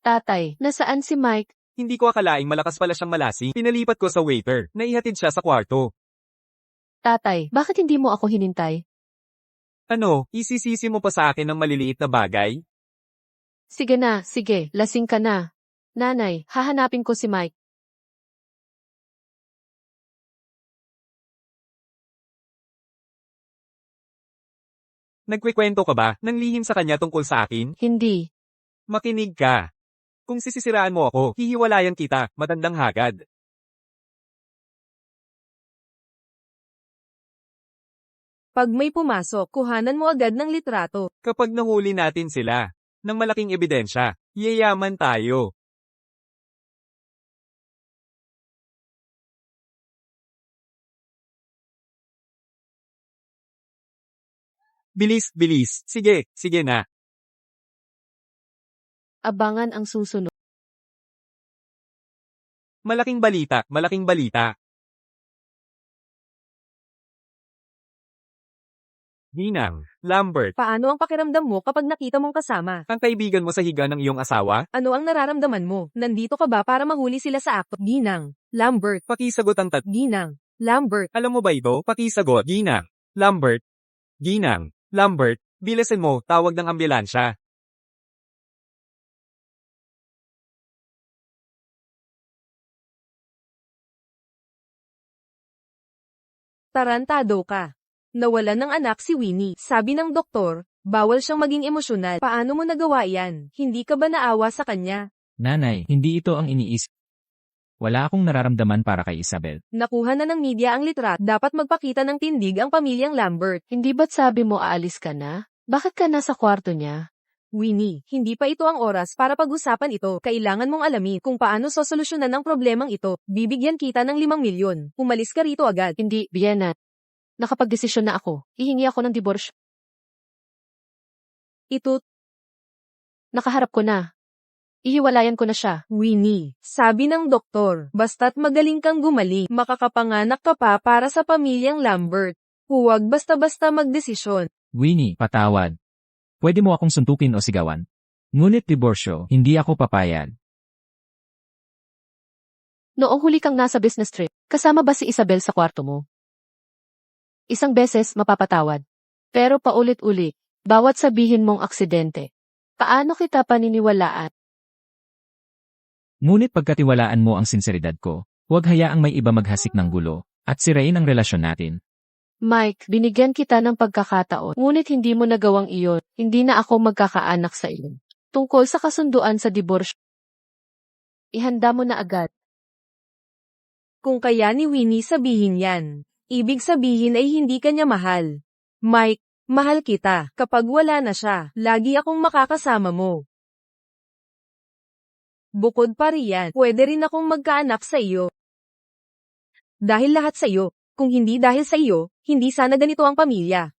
Tatay, nasaan si Mike? Hindi ko akalaing malakas pala siyang malasing. Pinalipat ko sa waiter. Naihatid siya sa kwarto. Tatay, bakit hindi mo ako hinintay? Ano, isisisi mo pa sa akin ng maliliit na bagay? Sige na, sige, lasing ka na. Nanay, hahanapin ko si Mike. Nagkwikwento ka ba ng lihim sa kanya tungkol sa akin? Hindi. Makinig ka. Kung sisisiraan mo ako, hihiwalayan kita, matandang hagad. Pag may pumasok, kuhanan mo agad ng litrato. Kapag nahuli natin sila, ng malaking ebidensya, yayaman tayo. Bilis, bilis. Sige, sige na. Abangan ang susunod. Malaking balita, malaking balita. Ginang, Lambert, Paano ang pakiramdam mo kapag nakita mong kasama? ang kaibigan mo sa higa ng iyong asawa? Ano ang nararamdaman mo? Nandito ka ba para mahuli sila sa akto? Ginang, Lambert, Pakisagot ang Ginang, Lambert. Alam mo ba ito? Pakisagot. Ginang, Lambert. Ginang, Lambert. Bilisan mo, tawag ng ambulansya. Tarantado ka. Nawalan ng anak si Winnie. Sabi ng doktor, bawal siyang maging emosyonal. Paano mo nagawa yan? Hindi ka ba naawa sa kanya? Nanay, hindi ito ang iniisip. Wala akong nararamdaman para kay Isabel. Nakuha na ng media ang litrato. Dapat magpakita ng tindig ang pamilyang Lambert. Hindi ba't sabi mo aalis ka na? Bakit ka nasa kwarto niya? Winnie, hindi pa ito ang oras para pag-usapan ito. Kailangan mong alamin kung paano sosolusyonan ang problemang ito. Bibigyan kita ng 5 milyon. Umalis ka rito agad. Hindi, Vienna. Nakapagdesisyon na ako. Hihingi ako ng diborsyo. Ito, Nakaharap ko na. Ihiwalayan ko na siya. Winnie, sabi ng doktor, basta't magaling kang gumaling, makakapanganak ka pa para sa pamilyang Lambert. Huwag basta-basta magdesisyon. Winnie, patawad. Pwede mo akong suntukin o sigawan. Ngunit diborsyo, hindi ako papayag. Noong huli kang nasa business trip, kasama ba si Isabel sa kwarto mo? Isang beses mapapatawad. Pero paulit-ulit, bawat sabihin mong aksidente. Paano kita paniniwalaan? Ngunit pagkatiwalaan mo ang sinseridad ko, huwag hayaang may iba maghasik ng gulo, at sirain ang relasyon natin. Mike, binigyan kita ng pagkakataon, ngunit hindi mo nagawang iyon. Hindi na ako magkakaanak sa iyo. Tungkol sa kasunduan sa diborsyo, ihanda mo na agad. Kung kaya ni Winnie sabihin yan, ibig sabihin ay hindi kanya mahal. Mike, mahal kita. Kapag wala na siya, lagi akong makakasama mo. Bukod pa riyan, pwede rin akong magkaanak sa iyo. Dahil lahat sa iyo, kung hindi dahil sa iyo, hindi sana ganito ang pamilya.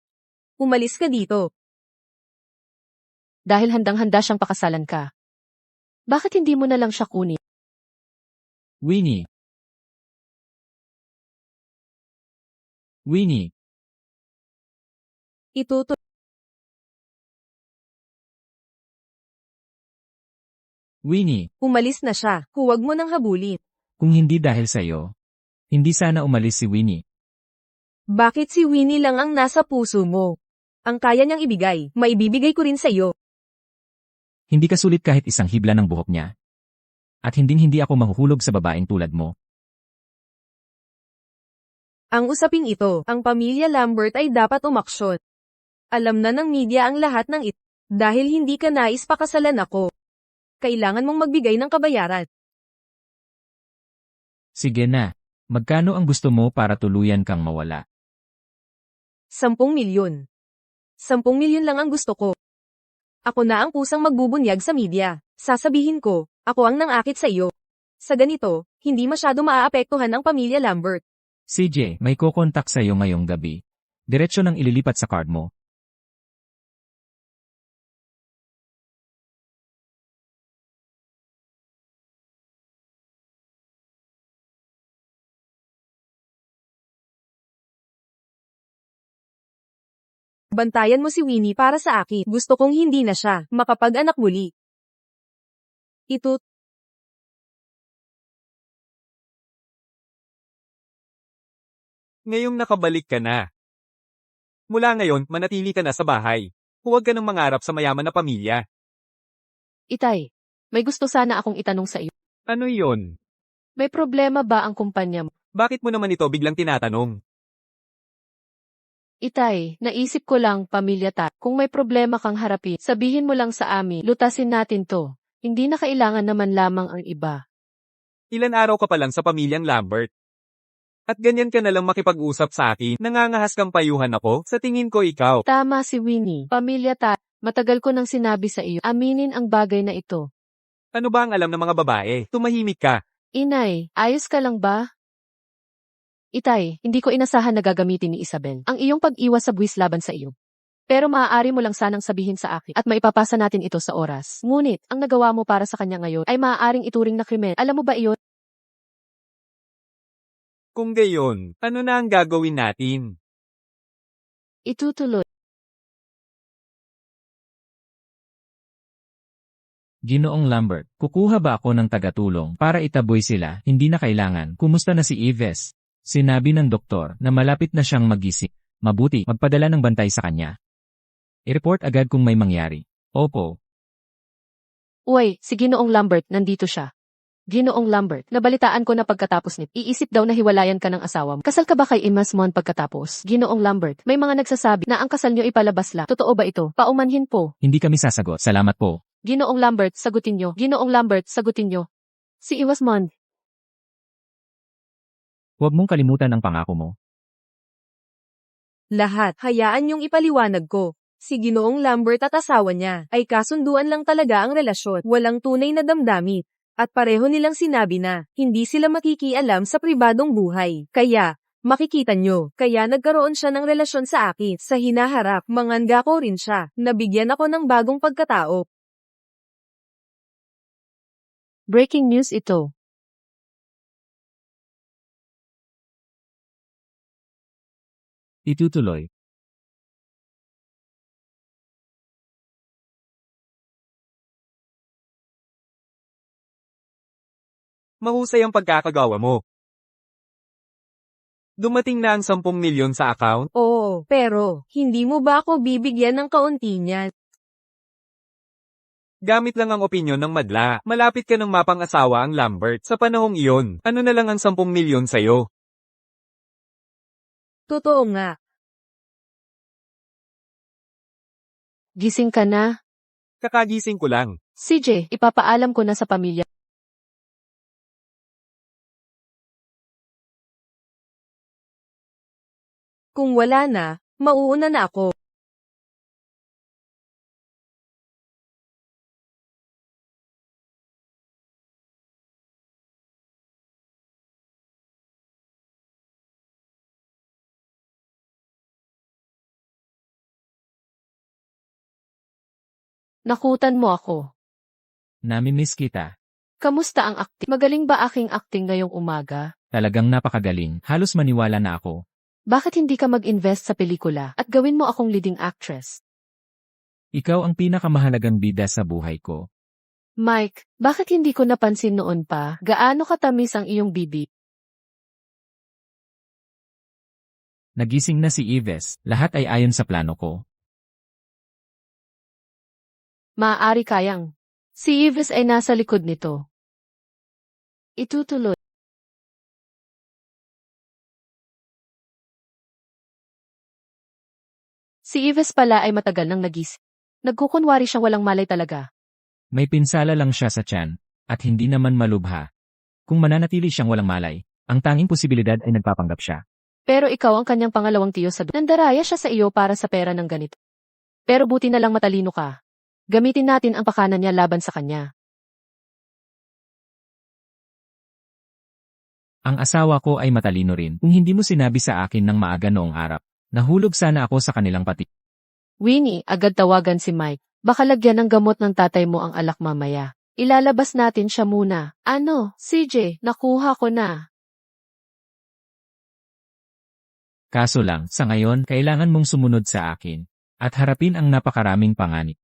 Umalis ka dito. Dahil handang-handa siyang pakasalan ka. Bakit hindi mo na lang siya kunin? Winnie. Winnie. Ituto Winnie, Umalis na siya. Huwag mo nang habulin. kung hindi dahil sa'yo, hindi sana umalis si Winnie. Bakit si Winnie lang ang nasa puso mo? Ang kaya niyang ibigay, maibibigay ko rin sa iyo. Hindi ka sulit kahit isang hibla ng buhok niya. At hinding-hindi ako mahuhulog sa babaeng tulad mo. Ang usaping ito, ang pamilya Lambert ay dapat umaksyon. Alam na ng media ang lahat ng ito. Dahil hindi ka nais pakasalan ako. Kailangan mong magbigay ng kabayaran. Sige na. Magkano ang gusto mo para tuluyan kang mawala? 10 milyon. 10 milyon lang ang gusto ko. Ako na ang kusang magbubunyag sa media. Sasabihin ko, ako ang nangakit sa iyo. Sa ganito, hindi masyado maaapektuhan ang pamilya Lambert. CJ, may kukontak sa'yo ngayong gabi. Diretso nang ililipat sa card mo. Bantayan mo si Winnie para sa akin. Gusto kong hindi na siya makapag-anak muli. Ito, Ngayong nakabalik ka na. Mula ngayon, manatili ka na sa bahay. Huwag ka nang mangarap sa mayaman na pamilya. Itay, may gusto sana akong itanong sa iyo. Ano yon? May problema ba ang kumpanya mo? Bakit mo naman ito biglang tinatanong? Itay, naisip ko lang, pamilya ta. Kung may problema kang harapin, sabihin mo lang sa amin, lutasin natin to. Hindi na kailangan naman lamang ang iba. Ilan araw ka pa lang sa pamilyang Lambert. At ganyan ka na lang makipag-usap sa akin, nangangahas kang payuhan ako, sa tingin ko ikaw. Tama si Winnie. Pamilya ta. Matagal ko nang sinabi sa iyo, aminin ang bagay na ito. Ano ba ang alam ng mga babae? Tumahimik ka. Inay, ayos ka lang ba? Itay, hindi ko inasahan na gagamitin ni Isabel ang iyong pag-iwas sa buwis laban sa iyo. Pero maaari mo lang sanang sabihin sa akin at maipapasa natin ito sa oras. Ngunit, ang nagawa mo para sa kanya ngayon ay maaaring ituring na krimen. Alam mo ba iyon? Kung gayon, ano na ang gagawin natin? Itutuloy. Ginoong Lambert, kukuha ba ako ng tagatulong para itaboy sila? Hindi na kailangan. Kumusta na si Yves? Sinabi ng doktor na malapit na siyang magising. Mabuti, magpadala ng bantay sa kanya. I-report agad kung may mangyari. Opo. Uy, si Ginoong Lambert, nandito siya. Ginoong Lambert, nabalitaan ko na pagkatapos nito, iisip daw na hiwalayan ka ng asawa mo. Kasal ka ba kay Imasmon pagkatapos? Ginoong Lambert, may mga nagsasabi na ang kasal niyo ipalabas lang. Totoo ba ito? Paumanhin po. Hindi kami sasagot. Salamat po. Ginoong Lambert, sagutin niyo. Ginoong Lambert, sagutin niyo. Si Imasmon. Huwag mong kalimutan ang pangako mo. lahat, hayaan niyong ipaliwanag ko. Si Ginoong Lambert at asawa niya ay kasunduan lang talaga ang relasyon. Walang tunay na damdamin. At pareho nilang sinabi na, hindi sila makikialam sa pribadong buhay. Kaya, makikita nyo, kaya nagkaroon siya ng relasyon sa akin. Sa hinaharap, manganga ko rin siya. Nabigyan ako ng bagong pagkatao. Breaking news ito. Itutuloy. Mahusay ang pagkakagawa mo. Dumating na ang 10 milyon sa account? Oo, pero, hindi mo ba ako bibigyan ng kaunti niyan? Gamit lang ang opinyon ng madla. Malapit ka ng mapang-asawa ang Lambert. Sa panahong iyon, ano na lang ang 10 milyon sa'yo? Totoo nga. Gising ka na? Kakagising ko lang. CJ, ipapaalam ko na sa pamilya. Kung wala na, mauuna na ako. Nakutan mo ako. Namimiss kita. Kamusta ang acting? Magaling ba aking acting ngayong umaga? Talagang napakagaling. Halos maniwala na ako. Bakit hindi ka mag-invest sa pelikula at gawin mo akong leading actress? Ikaw ang pinakamahalagang bida sa buhay ko. Mike, bakit hindi ko napansin noon pa? Gaano katamis ang iyong bibig? Nagising na si Ives, lahat ay ayon sa plano ko. Maaari kayang. Si Yves ay nasa likod nito. Itutuloy. Si Yves pala ay matagal nang nagising. Nagkukunwari siyang walang malay talaga. May pinsala lang siya sa tiyan, at hindi naman malubha. Kung mananatili siyang walang malay, ang tanging posibilidad ay nagpapanggap siya. Pero ikaw ang kanyang pangalawang tiyo sa nandaraya siya sa iyo para sa pera ng ganito. Pero buti na lang matalino ka. Gamitin natin ang pakanan niya laban sa kanya. Ang asawa ko ay matalino rin. Kung hindi mo sinabi sa akin ng maaga noong araw, nahulog sana ako sa kanilang pati. Winnie, agad tawagan si Mike. Baka lagyan ng gamot ng tatay mo ang alak mamaya. Ilalabas natin siya muna. Ano, CJ, nakuha ko na. Kaso lang, sa ngayon, kailangan mong sumunod sa akin, at harapin ang napakaraming panganib.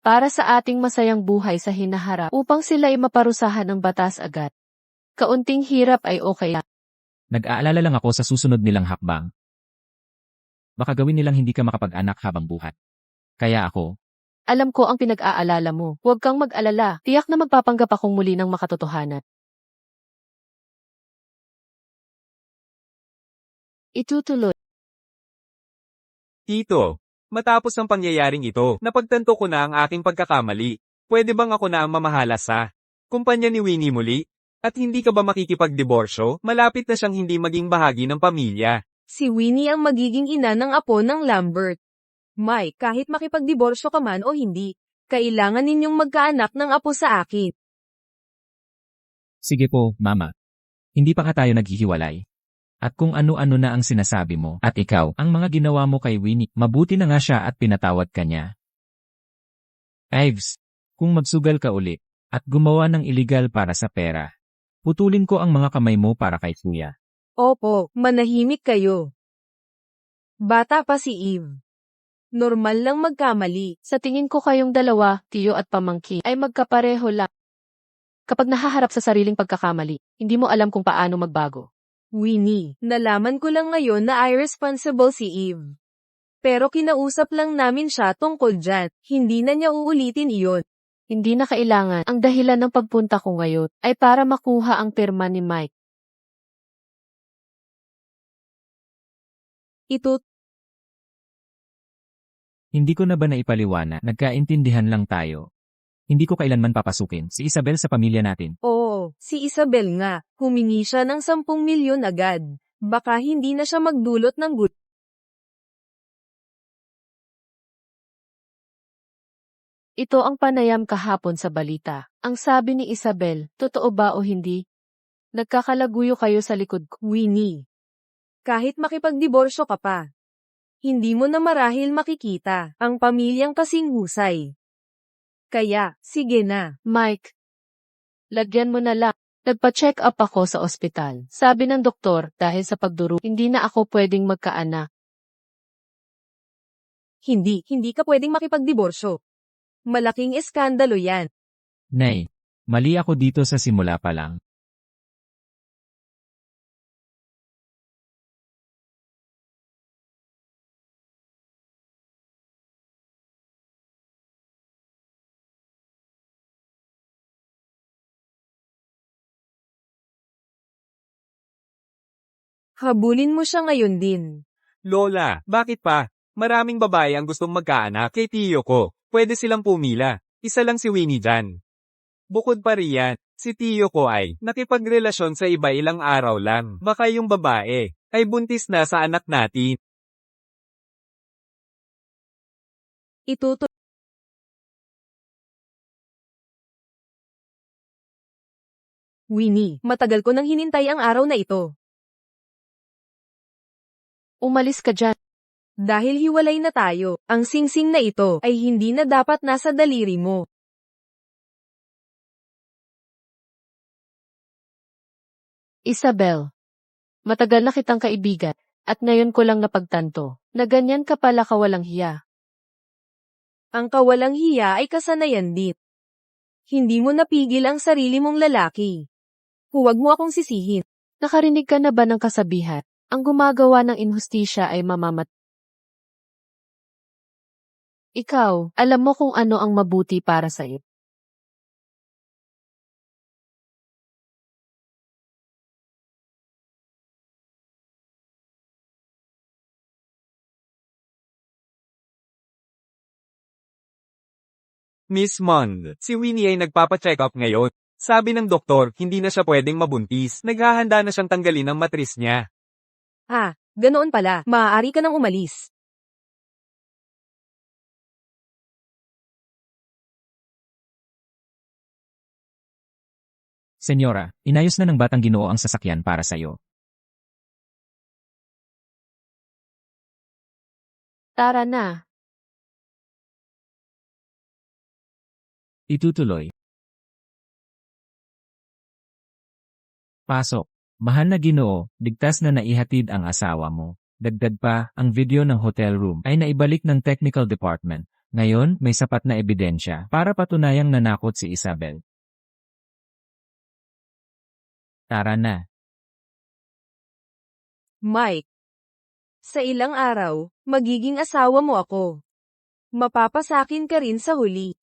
Para sa ating masayang buhay sa hinaharap upang sila ay maparusahan ng batas agad. Kaunting hirap ay okay lang. Nag-aalala lang ako sa susunod nilang hakbang. Baka gawin nilang hindi ka makapag-anak habang buhat. Kaya ako, Alam ko ang pinag-aalala mo. Huwag kang mag-alala. Tiyak na magpapanggap akong muli ng makatotohanan. Itutuloy. Tito, matapos ang pangyayaring ito, napagtanto ko na ang aking pagkakamali. Pwede bang ako na ang mamahala sa kumpanya ni Winnie muli? At hindi ka ba makikipagdiborsyo? Malapit na siyang hindi maging bahagi ng pamilya. Si Winnie ang magiging ina ng apo ng Lambert. Mike, kahit makipagdiborsyo ka man o hindi, kailangan ninyong magkaanak ng apo sa akin. sige po, mama. Hindi pa ka tayo naghihiwalay. At kung ano-ano na ang sinasabi mo, at ikaw, ang mga ginawa mo kay Winnie, mabuti na nga siya at pinatawad ka niya. Ives, kung magsugal ka uli, at gumawa ng iligal para sa pera, putulin ko ang mga kamay mo para kay kuya. Opo, manahimik kayo. Bata pa si Eve. Normal lang magkamali. Sa tingin ko kayong dalawa, tiyo at pamangkin, ay magkapareho lang. Kapag nahaharap sa sariling pagkakamali, hindi mo alam kung paano magbago. Winnie, nalaman ko lang ngayon na irresponsible si Eve. Pero kinausap lang namin siya tungkol dyan, hindi na niya uulitin iyon. Hindi na kailangan. Ang dahilan ng pagpunta ko ngayon ay para makuha ang pirma ni Mike. Ito, Hindi ko na ba naipaliwanag, nagkaintindihan lang tayo. Hindi ko kailanman papasukin si Isabel sa pamilya natin. oo, si Isabel nga, humingi siya ng 10 milyon agad. Baka hindi na siya magdulot ng Ito ang panayam kahapon sa balita. Ang sabi ni Isabel, totoo ba o hindi? Nagkakalaguyo kayo sa likod ko. Winnie. Kahit makipagdiborsyo ka pa, hindi mo na marahil makikita ang pamilyang kasing husay. Kaya, sige na. Mike, lagyan mo na lang. Nagpa-check up ako sa ospital. Sabi ng doktor, dahil sa pagduru, hindi na ako pwedeng magkaanak. Hindi ka pwedeng makipagdiborsyo. Malaking eskandalo yan. Nay, mali ako dito sa simula pa lang. Habulin mo siya ngayon din. Lola, bakit pa? Maraming babae ang gustong magkaanak kay tiyo ko. Pwede silang pumila. Isa lang si Winnie dyan. Bukod pa riyan, si tiyo ko ay nakipagrelasyon sa iba ilang araw lang. Baka yung babae ay buntis na sa anak natin. Ituto. Winnie, matagal ko nang hinintay ang araw na ito. Umalis ka dyan. Dahil hiwalay na tayo, ang singsing na ito ay hindi na dapat nasa daliri mo. Isabel, matagal na kitang kaibigan, at ngayon ko lang napagtanto, na ganyan ka pala kawalang hiya. Ang kawalang hiya ay kasanayan din. Hindi mo napigil ang sarili mong lalaki. Huwag mo akong sisihin. Nakarinig ka na ba ng kasabihan? Ang gumagawa ng inhustisya ay mamamat. Ikaw, alam mo kung ano ang mabuti para sa'yo. Miss Mond, si Winnie ay nagpapa-check up ngayon. Sabi ng doktor, hindi na siya pwedeng mabuntis. Naghahanda na siyang tanggalin ang matris niya. Ganoon pala. Maaari ka nang umalis. Senyora, inayos na ng batang Ginoo ang sasakyan para sa'yo. Tara na. Itutuloy. Pasok. Mahal na Ginoo, ligtas na naihatid ang asawa mo. Dagdag pa, ang video ng hotel room ay naibalik ng technical department. Ngayon, may sapat na ebidensya para patunayang nanakot si Isabel. Tara na. Mike. Sa ilang araw, magiging asawa mo ako. Mapapasakin ka rin sa huli.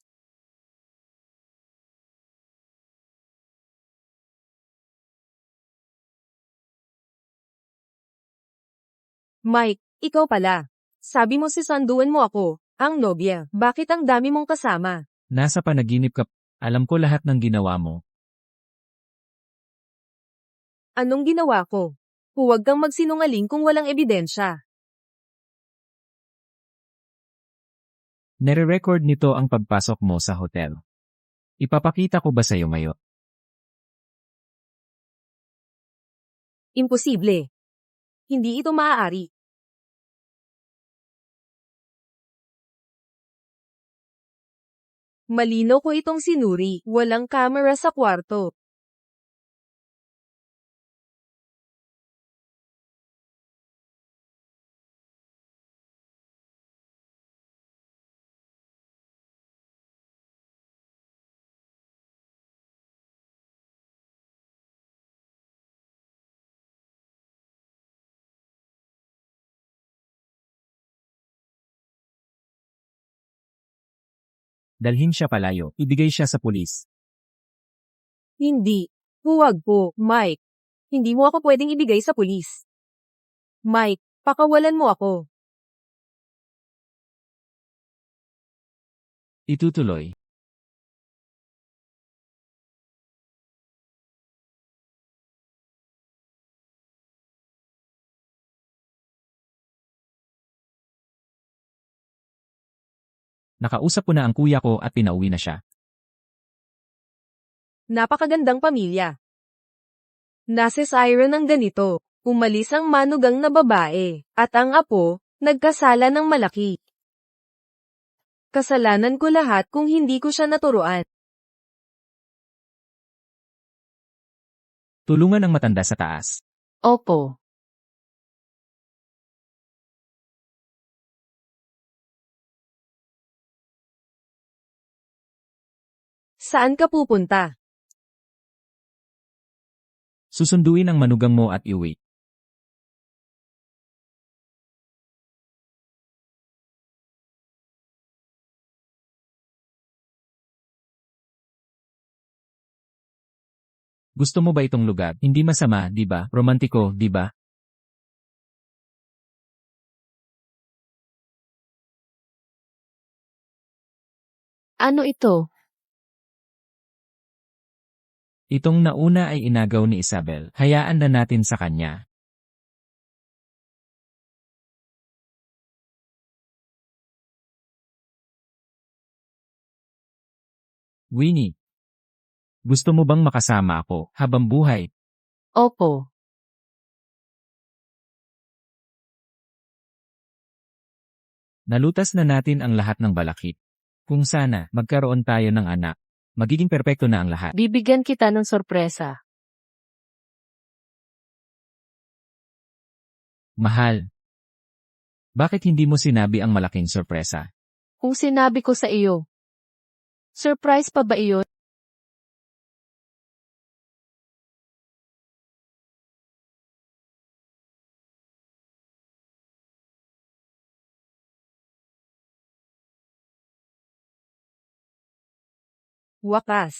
Mike, ikaw pala. Sabi mo si Sanduan mo ako, ang nobya. Bakit ang dami mong kasama? Nasa panaginip ka. Alam ko lahat ng ginawa mo. Anong ginawa ko? Huwag kang magsinungaling kung walang ebidensya. Nare-record nito ang pagpasok mo sa hotel. Ipapakita ko ba sa'yo ngayon? Imposible. Hindi ito maaari. Malinaw ko itong sinuri, walang camera sa kwarto. Dalhin siya palayo. Ibigay siya sa pulis. Hindi. Huwag po, Mike. Hindi mo ako pwedeng ibigay sa pulis. Mike, pakawalan mo ako. Itutuloy. Nakausap ko na ang kuya ko at pinauwi na siya. Napakagandang pamilya. Nasa Syra ng ganito, umalis ang manugang na babae, at ang apo, nagkasala ng malaki. Kasalanan ko lahat kung hindi ko siya naturuan. Tulungan ang matanda sa taas. Opo. Saan ka pupunta? Susunduin ang manugang mo at iuwi. Gusto mo ba itong lugar? Hindi masama, di ba? Romantiko, di ba? Ano ito? Itong nauna ay inagaw ni Isabel. Hayaan na natin sa kanya. Winnie. Gusto mo bang makasama ako habang buhay? Opo. Nalutas na natin ang lahat ng balakid. Kung sana, magkaroon tayo ng anak. Magiging perpekto na ang lahat. Bibigyan kita ng sorpresa. Mahal. Bakit hindi mo sinabi ang malaking sorpresa? Kung sinabi ko sa iyo. Surprise pa ba iyon? Wakas.